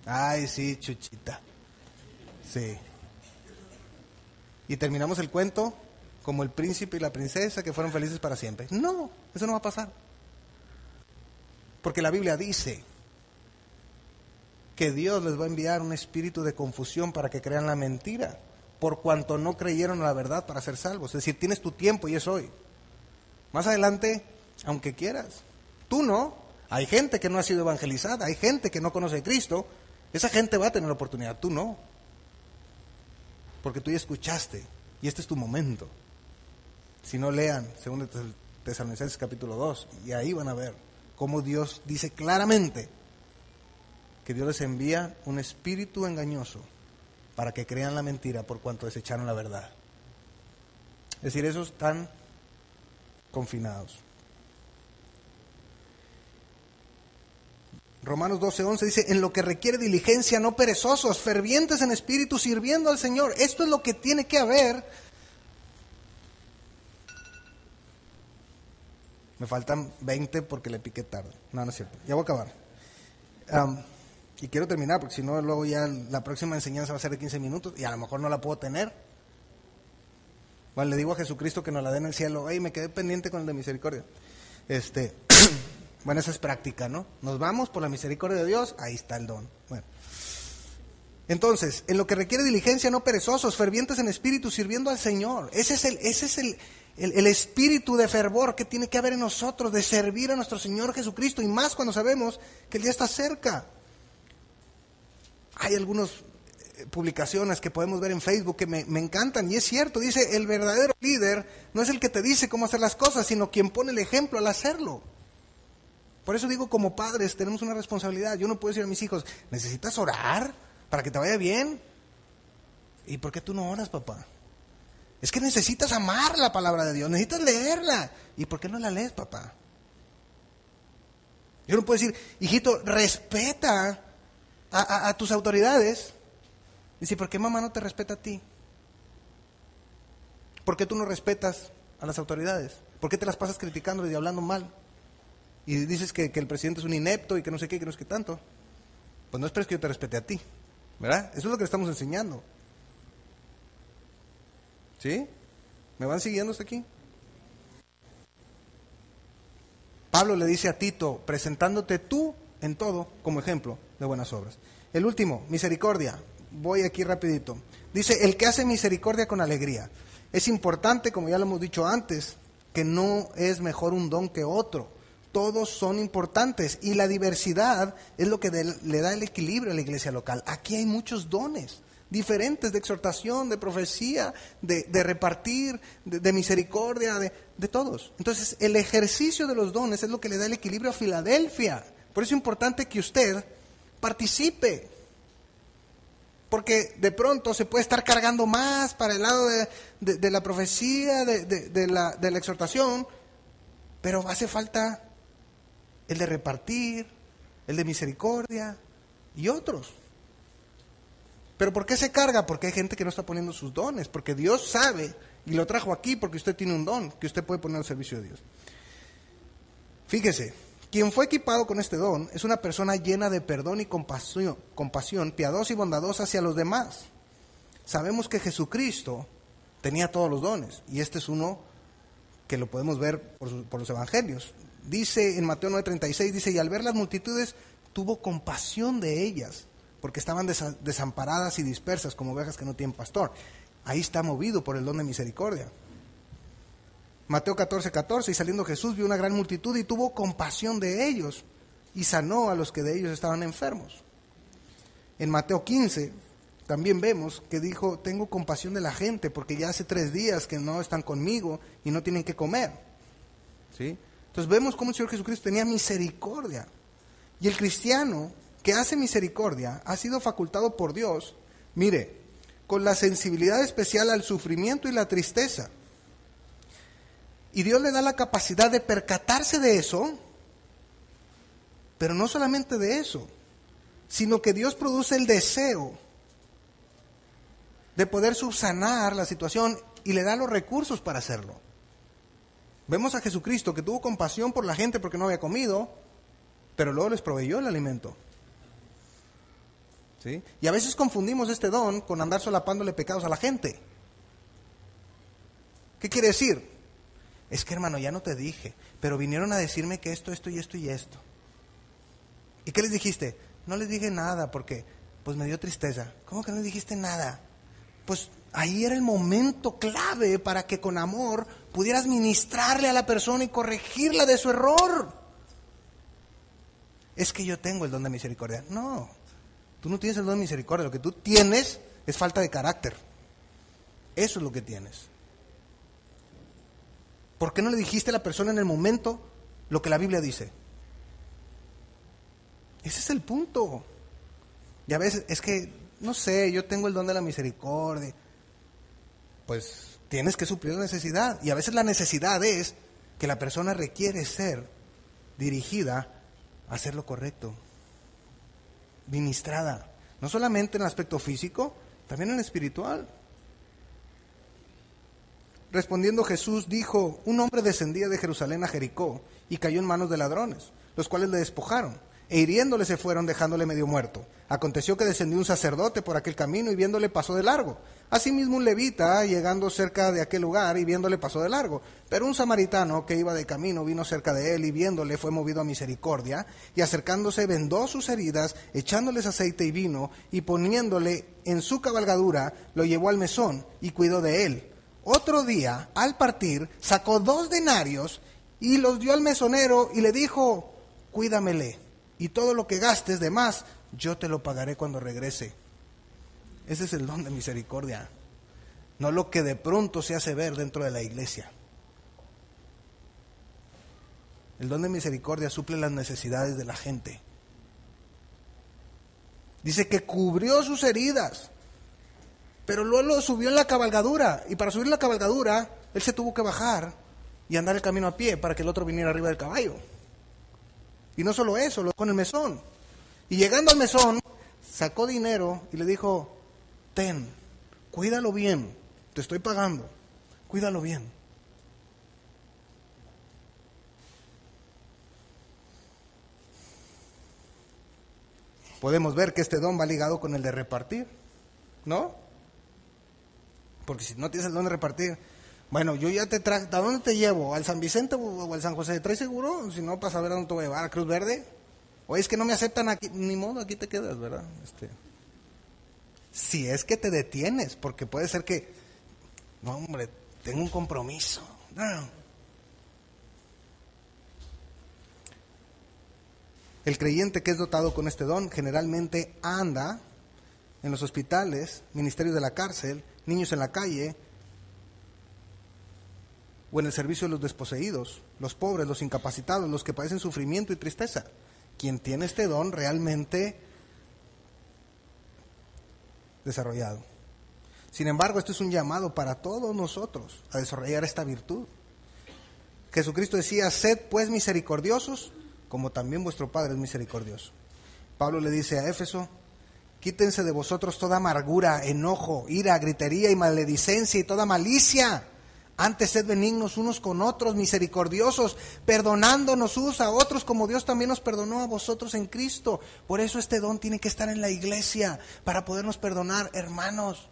Ay, sí, Chuchita. Sí. Y terminamos el cuento como el príncipe y la princesa que fueron felices para siempre. No, eso no va a pasar. Porque la Biblia dice que Dios les va a enviar un espíritu de confusión para que crean la mentira, por cuanto no creyeron a la verdad para ser salvos. Es decir, tienes tu tiempo y es hoy. Más adelante, aunque quieras. Tú no. Hay gente que no ha sido evangelizada, hay gente que no conoce a Cristo. Esa gente va a tener la oportunidad, tú no. Porque tú ya escuchaste y este es tu momento. Si no, lean 2 Tesalonicenses capítulo 2 y ahí van a ver cómo Dios dice claramente que Dios les envía un espíritu engañoso para que crean la mentira por cuanto desecharon la verdad. Es decir, esos están confinados. Romanos 12:11 dice, en lo que requiere diligencia, no perezosos, fervientes en espíritu, sirviendo al Señor. Esto es lo que tiene que haber. Me faltan 20 porque le piqué tarde. No, no es cierto. Ya voy a acabar. Y quiero terminar porque si no, luego ya la próxima enseñanza va a ser de 15 minutos y a lo mejor no la puedo tener. Bueno, le digo a Jesucristo que nos la dé en el cielo. Ey, me quedé pendiente con el de misericordia. Bueno, esa es práctica, ¿no? Nos vamos por la misericordia de Dios, ahí está el don. Bueno. Entonces, en lo que requiere diligencia, no perezosos, fervientes en espíritu, sirviendo al Señor. Ese es el espíritu de fervor que tiene que haber en nosotros, de servir a nuestro Señor Jesucristo, y más cuando sabemos que el día está cerca. Hay algunas publicaciones que podemos ver en Facebook que me encantan, y es cierto, dice, el verdadero líder no es el que te dice cómo hacer las cosas, sino quien pone el ejemplo al hacerlo. Por eso digo, como padres tenemos una responsabilidad. Yo no puedo decir a mis hijos, ¿necesitas orar para que te vaya bien? ¿Y por qué tú no oras, papá? Es que necesitas amar la palabra de Dios, necesitas leerla. ¿Y por qué no la lees, papá? Yo no puedo decir, hijito, respeta a tus autoridades. Dice, ¿por qué mamá no te respeta a ti? ¿Por qué tú no respetas a las autoridades? ¿Por qué te las pasas criticando y hablando mal? Y dices que el presidente es un inepto y que no sé qué, que no sé qué tanto. Pues no esperes que yo te respete a ti, ¿verdad? Eso es lo que le estamos enseñando. ¿Sí? ¿Me van siguiendo hasta aquí? Pablo le dice a Tito, presentándote tú en todo como ejemplo de buenas obras. El último, misericordia. Voy aquí rapidito. Dice, el que hace misericordia con alegría. Es importante, como ya lo hemos dicho antes, que no es mejor un don que otro. Todos son importantes y la diversidad es lo que le da el equilibrio a la iglesia local. Aquí hay muchos dones diferentes de exhortación, de profecía, de repartir, de misericordia, de todos. Entonces, el ejercicio de los dones es lo que le da el equilibrio a Filadelfia. Por eso es importante que usted participe. Porque de pronto se puede estar cargando más para el lado de la profecía, de la exhortación, pero hace falta el de repartir, el de misericordia y otros. ¿Pero por qué se carga? Porque hay gente que no está poniendo sus dones, porque Dios sabe y lo trajo aquí porque usted tiene un don que usted puede poner al servicio de Dios. Fíjese, quien fue equipado con este don es una persona llena de perdón y compasión, piadosa y bondadosa hacia los demás. Sabemos que Jesucristo tenía todos los dones y este es uno que lo podemos ver por los evangelios. Dice en Mateo 9:36, dice, y al ver las multitudes tuvo compasión de ellas, porque estaban desamparadas y dispersas como ovejas que no tienen pastor. Ahí está movido por el don de misericordia. Mateo 14:14, y saliendo Jesús vio una gran multitud y tuvo compasión de ellos y sanó a los que de ellos estaban enfermos. En Mateo 15:33 también vemos que dijo, tengo compasión de la gente porque ya hace 3 días que no están conmigo y no tienen que comer. ¿Sí? Entonces vemos cómo el Señor Jesucristo tenía misericordia. Y el cristiano que hace misericordia ha sido facultado por Dios, mire, con la sensibilidad especial al sufrimiento y la tristeza. Y Dios le da la capacidad de percatarse de eso, pero no solamente de eso, sino que Dios produce el deseo de poder subsanar la situación y le da los recursos para hacerlo. Vemos a Jesucristo que tuvo compasión por la gente porque no había comido, pero luego les proveyó el alimento. ¿Sí? Y a veces confundimos este don con andar solapándole pecados a la gente. ¿Qué quiere decir? Es que, hermano, ya no te dije, pero vinieron a decirme que esto y esto y esto. ¿Y qué les dijiste? No les dije nada porque pues me dio tristeza. ¿Cómo que no les dijiste nada? Pues ahí era el momento clave para que con amor pudieras ministrarle a la persona y corregirla de su error. Es que yo tengo el don de misericordia. No, tú no tienes el don de misericordia. Lo que tú tienes es falta de carácter. Eso es lo que tienes. ¿Por qué no le dijiste a la persona en el momento lo que la Biblia dice? Ese es el punto. Y a veces es que, no sé, yo tengo el don de la misericordia. Pues tienes que suplir la necesidad. Y a veces la necesidad es que la persona requiere ser dirigida a hacer lo correcto. Ministrada. No solamente en el aspecto físico, también en el espiritual. Respondiendo Jesús dijo, un hombre descendía de Jerusalén a Jericó y cayó en manos de ladrones, los cuales le despojaron, e hiriéndole se fueron dejándole medio muerto. Aconteció que descendió un sacerdote por aquel camino y viéndole pasó de largo. Asimismo un levita, llegando cerca de aquel lugar y viéndole pasó de largo. Pero un samaritano que iba de camino vino cerca de él y viéndole fue movido a misericordia, y acercándose vendó sus heridas, echándoles aceite y vino, y poniéndole en su cabalgadura, lo llevó al mesón y cuidó de él. Otro día, al partir, sacó 2 denarios y los dio al mesonero y le dijo, cuídamele, y todo lo que gastes de más, yo te lo pagaré cuando regrese. Ese es el don de misericordia, no lo que de pronto se hace ver dentro de la iglesia. El don de misericordia suple las necesidades de la gente. Dice que cubrió sus heridas, pero luego lo subió en la cabalgadura, y para subir la cabalgadura, él se tuvo que bajar y andar el camino a pie para que el otro viniera arriba del caballo. Y no solo eso, lo con el mesón. Y llegando al mesón, sacó dinero y le dijo, ten, cuídalo bien, te estoy pagando, cuídalo bien. Podemos ver que este don va ligado con el de repartir, ¿no? Porque si no tienes el don de repartir, bueno, yo ya te traje, ¿a dónde te llevo? ¿Al San Vicente o al San José? ¿Traes seguro? Si no, para saber a dónde te voy a llevar, ¿a Cruz Verde? Oye, es que no me aceptan aquí, ni modo, aquí te quedas, ¿verdad? Si es que te detienes, porque puede ser que, no hombre, tengo un compromiso. No. El creyente que es dotado con este don generalmente anda en los hospitales, ministerios de la cárcel, niños en la calle, o en el servicio de los desposeídos, los pobres, los incapacitados, los que padecen sufrimiento y tristeza. Quien tiene este don realmente desarrollado. Sin embargo, esto es un llamado para todos nosotros a desarrollar esta virtud. Jesucristo decía, sed pues misericordiosos, como también vuestro Padre es misericordioso. Pablo le dice a Éfeso, quítense de vosotros toda amargura, enojo, ira, gritería y maledicencia y toda malicia. Antes sed benignos unos con otros, misericordiosos, perdonándonos unos a otros como Dios también nos perdonó a vosotros en Cristo. Por eso este don tiene que estar en la iglesia, para podernos perdonar. Hermanos,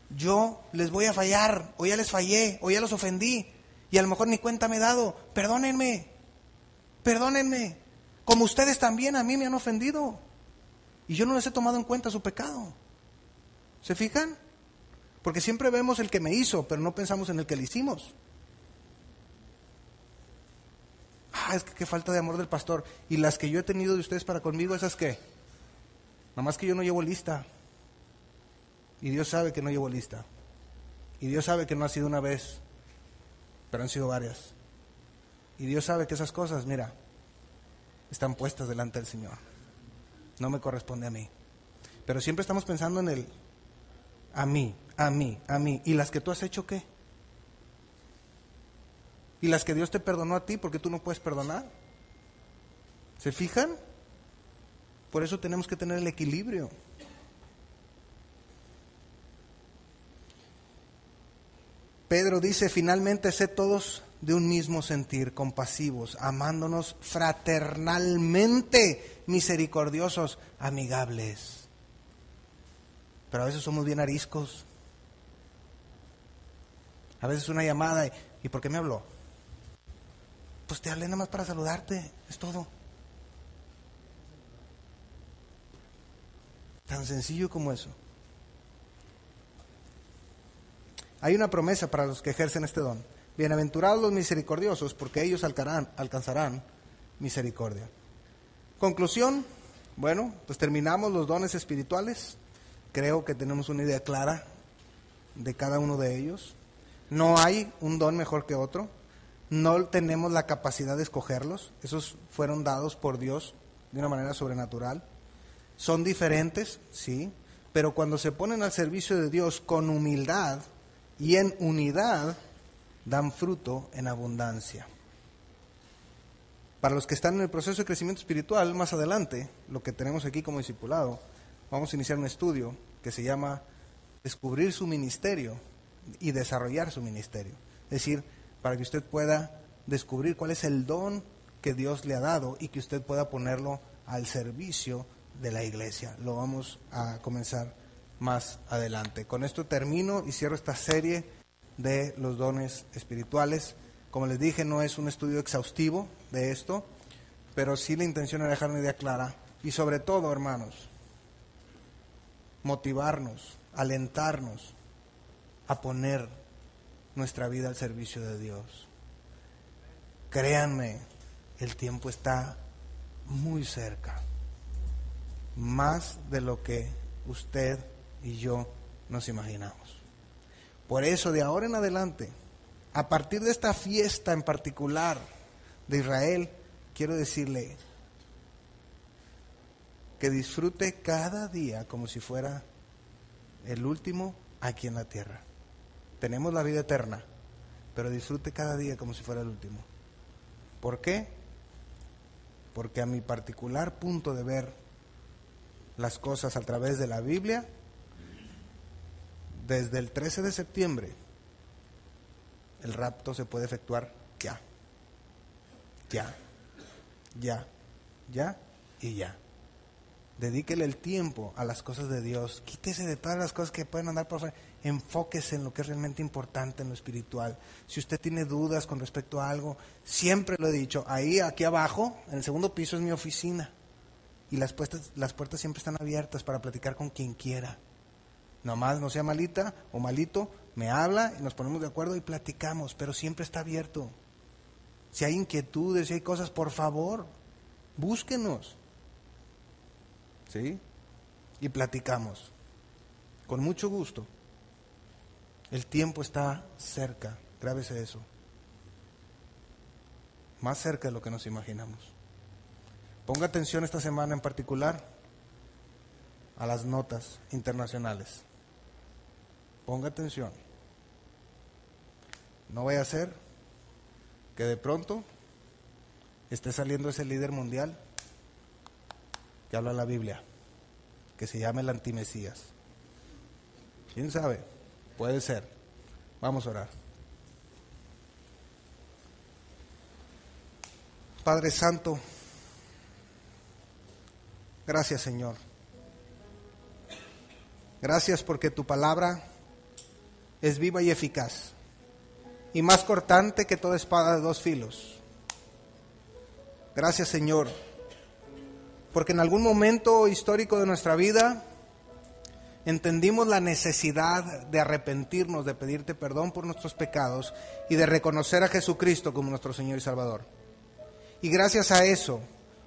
yo les voy a fallar, o ya les fallé, o ya los ofendí, y a lo mejor ni cuenta me he dado. Perdónenme, como ustedes también a mí me han ofendido, y yo no les he tomado en cuenta su pecado. ¿Se fijan? Porque siempre vemos el que me hizo, pero no pensamos en el que le hicimos. Es que qué falta de amor del pastor. Y las que yo he tenido de ustedes para conmigo, ¿esas qué? Nada más que yo no llevo lista. Y Dios sabe que no llevo lista. Y Dios sabe que no ha sido una vez, pero han sido varias. Y Dios sabe que esas cosas, mira, están puestas delante del Señor. No me corresponde a mí. Pero siempre estamos pensando en el a mí. ¿Y las que tú has hecho qué? ¿Y las que Dios te perdonó a ti porque tú no puedes perdonar? ¿Se fijan? Por eso tenemos que tener el equilibrio. Pedro dice, finalmente, sed todos de un mismo sentir, compasivos, amándonos fraternalmente, misericordiosos, amigables. Pero a veces somos bien ariscos. A veces una llamada, ¿y por qué me habló? Pues te hablé nada más para saludarte, es todo. Tan sencillo como eso. Hay una promesa para los que ejercen este don. Bienaventurados los misericordiosos, porque ellos alcanzarán misericordia. Conclusión, bueno, pues terminamos los dones espirituales. Creo que tenemos una idea clara de cada uno de ellos. No hay un don mejor que otro. No tenemos la capacidad de escogerlos. Esos fueron dados por Dios de una manera sobrenatural. Son diferentes, sí, pero cuando se ponen al servicio de Dios con humildad y en unidad, dan fruto en abundancia. Para los que están en el proceso de crecimiento espiritual, más adelante, lo que tenemos aquí como discipulado, vamos a iniciar un estudio que se llama Descubrir su ministerio y desarrollar su ministerio. Es decir, para que usted pueda descubrir cuál es el don que Dios le ha dado y que usted pueda ponerlo al servicio de la iglesia. Lo vamos a comenzar más adelante. Con esto termino y cierro esta serie de los dones espirituales. Como les dije, no es un estudio exhaustivo de esto, pero sí la intención es dejar una idea clara y sobre todo, hermanos, motivarnos, alentarnos a poner nuestra vida al servicio de Dios. Créanme, el tiempo está muy cerca, más de lo que usted y yo nos imaginamos. Por eso, de ahora en adelante, a partir de esta fiesta en particular de Israel, quiero decirle que disfrute cada día como si fuera el último aquí en la tierra. Tenemos la vida eterna, pero disfrute cada día como si fuera el último. ¿Por qué? Porque a mi particular punto de ver las cosas a través de la Biblia, desde el 13 de septiembre, el rapto se puede efectuar ya y ya. Dedíquele el tiempo a las cosas de Dios. Quítese de todas las cosas que pueden andar por fuera. Enfóquese en lo que es realmente importante, en lo espiritual. Si usted tiene dudas con respecto a algo, siempre lo he dicho, aquí abajo, en el segundo piso es mi oficina. Y las puertas siempre están abiertas para platicar con quien quiera. Nomás no sea malita o malito, me habla y nos ponemos de acuerdo y platicamos, pero siempre está abierto. Si hay inquietudes, si hay cosas, por favor, búsquenos. ¿Sí? Y platicamos. Con mucho gusto. El tiempo está cerca, grábese eso. Más cerca de lo que nos imaginamos. Ponga atención esta semana en particular a las notas internacionales. Ponga atención. No vaya a ser que de pronto esté saliendo ese líder mundial que habla la Biblia, que se llama el antimesías. ¿Quién sabe? Puede ser. Vamos a orar. Padre Santo, gracias, Señor. Gracias porque tu palabra es viva y eficaz y más cortante que toda espada de dos filos. Gracias, Señor, porque en algún momento histórico de nuestra vida entendimos la necesidad de arrepentirnos, de pedirte perdón por nuestros pecados y de reconocer a Jesucristo como nuestro Señor y Salvador. Y gracias a eso,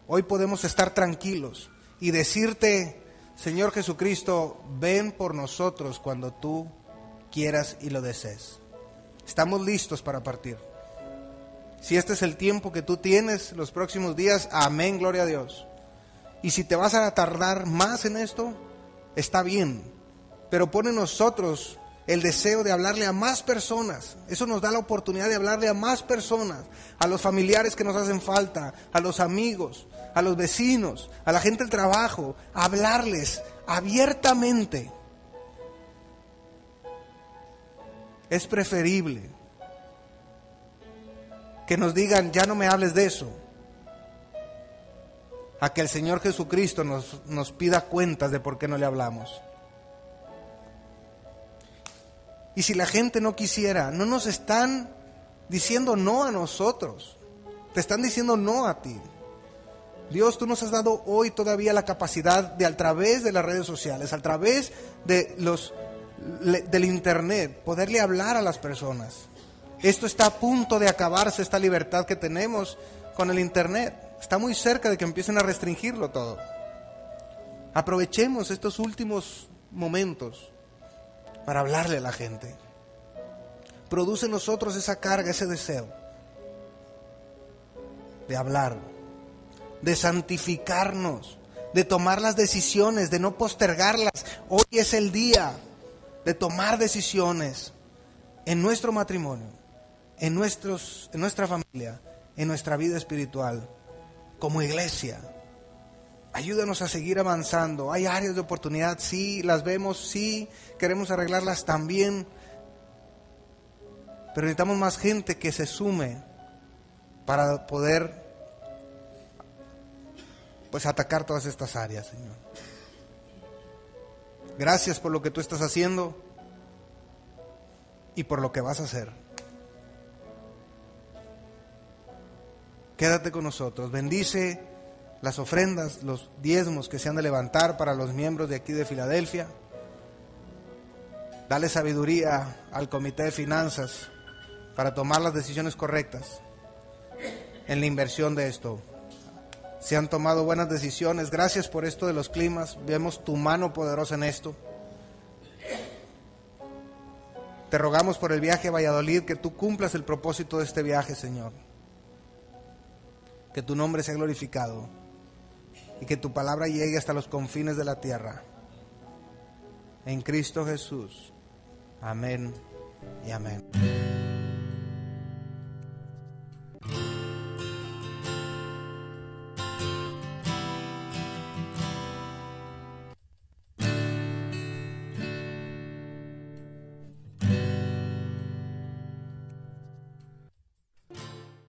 hoy podemos estar tranquilos y decirte, Señor Jesucristo, ven por nosotros cuando tú quieras y lo desees. Estamos listos para partir. Si este es el tiempo que tú tienes los próximos días, amén, gloria a Dios. Y si te vas a tardar más en esto, está bien. Pero pone en nosotros el deseo de hablarle a más personas. Eso nos da la oportunidad de hablarle a más personas, a los familiares que nos hacen falta, a los amigos, a los vecinos, a la gente del trabajo, hablarles abiertamente. Es preferible que nos digan, ya no me hables de eso, a que el Señor Jesucristo nos pida cuentas de por qué no le hablamos. Y si la gente no quisiera, no nos están diciendo no a nosotros, te están diciendo no a ti. Dios, tú nos has dado hoy todavía la capacidad de, a través de las redes sociales, a través de del internet, poderle hablar a las personas. Esto está a punto de acabarse, esta libertad que tenemos con el internet. Está muy cerca de que empiecen a restringirlo todo. Aprovechemos estos últimos momentos para hablarle a la gente. Produce en nosotros esa carga, ese deseo de hablar, de santificarnos, de tomar las decisiones, de no postergarlas. Hoy es el día de tomar decisiones en nuestro matrimonio, en nuestra familia, en nuestra vida espiritual, como iglesia. Ayúdanos a seguir avanzando. Hay áreas de oportunidad, sí, las vemos, sí, queremos arreglarlas también. Pero necesitamos más gente que se sume para poder atacar todas estas áreas, Señor. Gracias por lo que tú estás haciendo y por lo que vas a hacer. Quédate con nosotros, bendice las ofrendas, los diezmos que se han de levantar para los miembros de aquí de Filadelfia. Dale sabiduría al comité de finanzas para tomar las decisiones correctas en la inversión de esto. Se han tomado buenas decisiones. Gracias por esto de los climas. Vemos tu mano poderosa en esto. Te rogamos por el viaje a Valladolid, que tú cumplas el propósito de este viaje, Señor. Que tu nombre sea glorificado y que tu palabra llegue hasta los confines de la tierra. En Cristo Jesús. Amén y amén.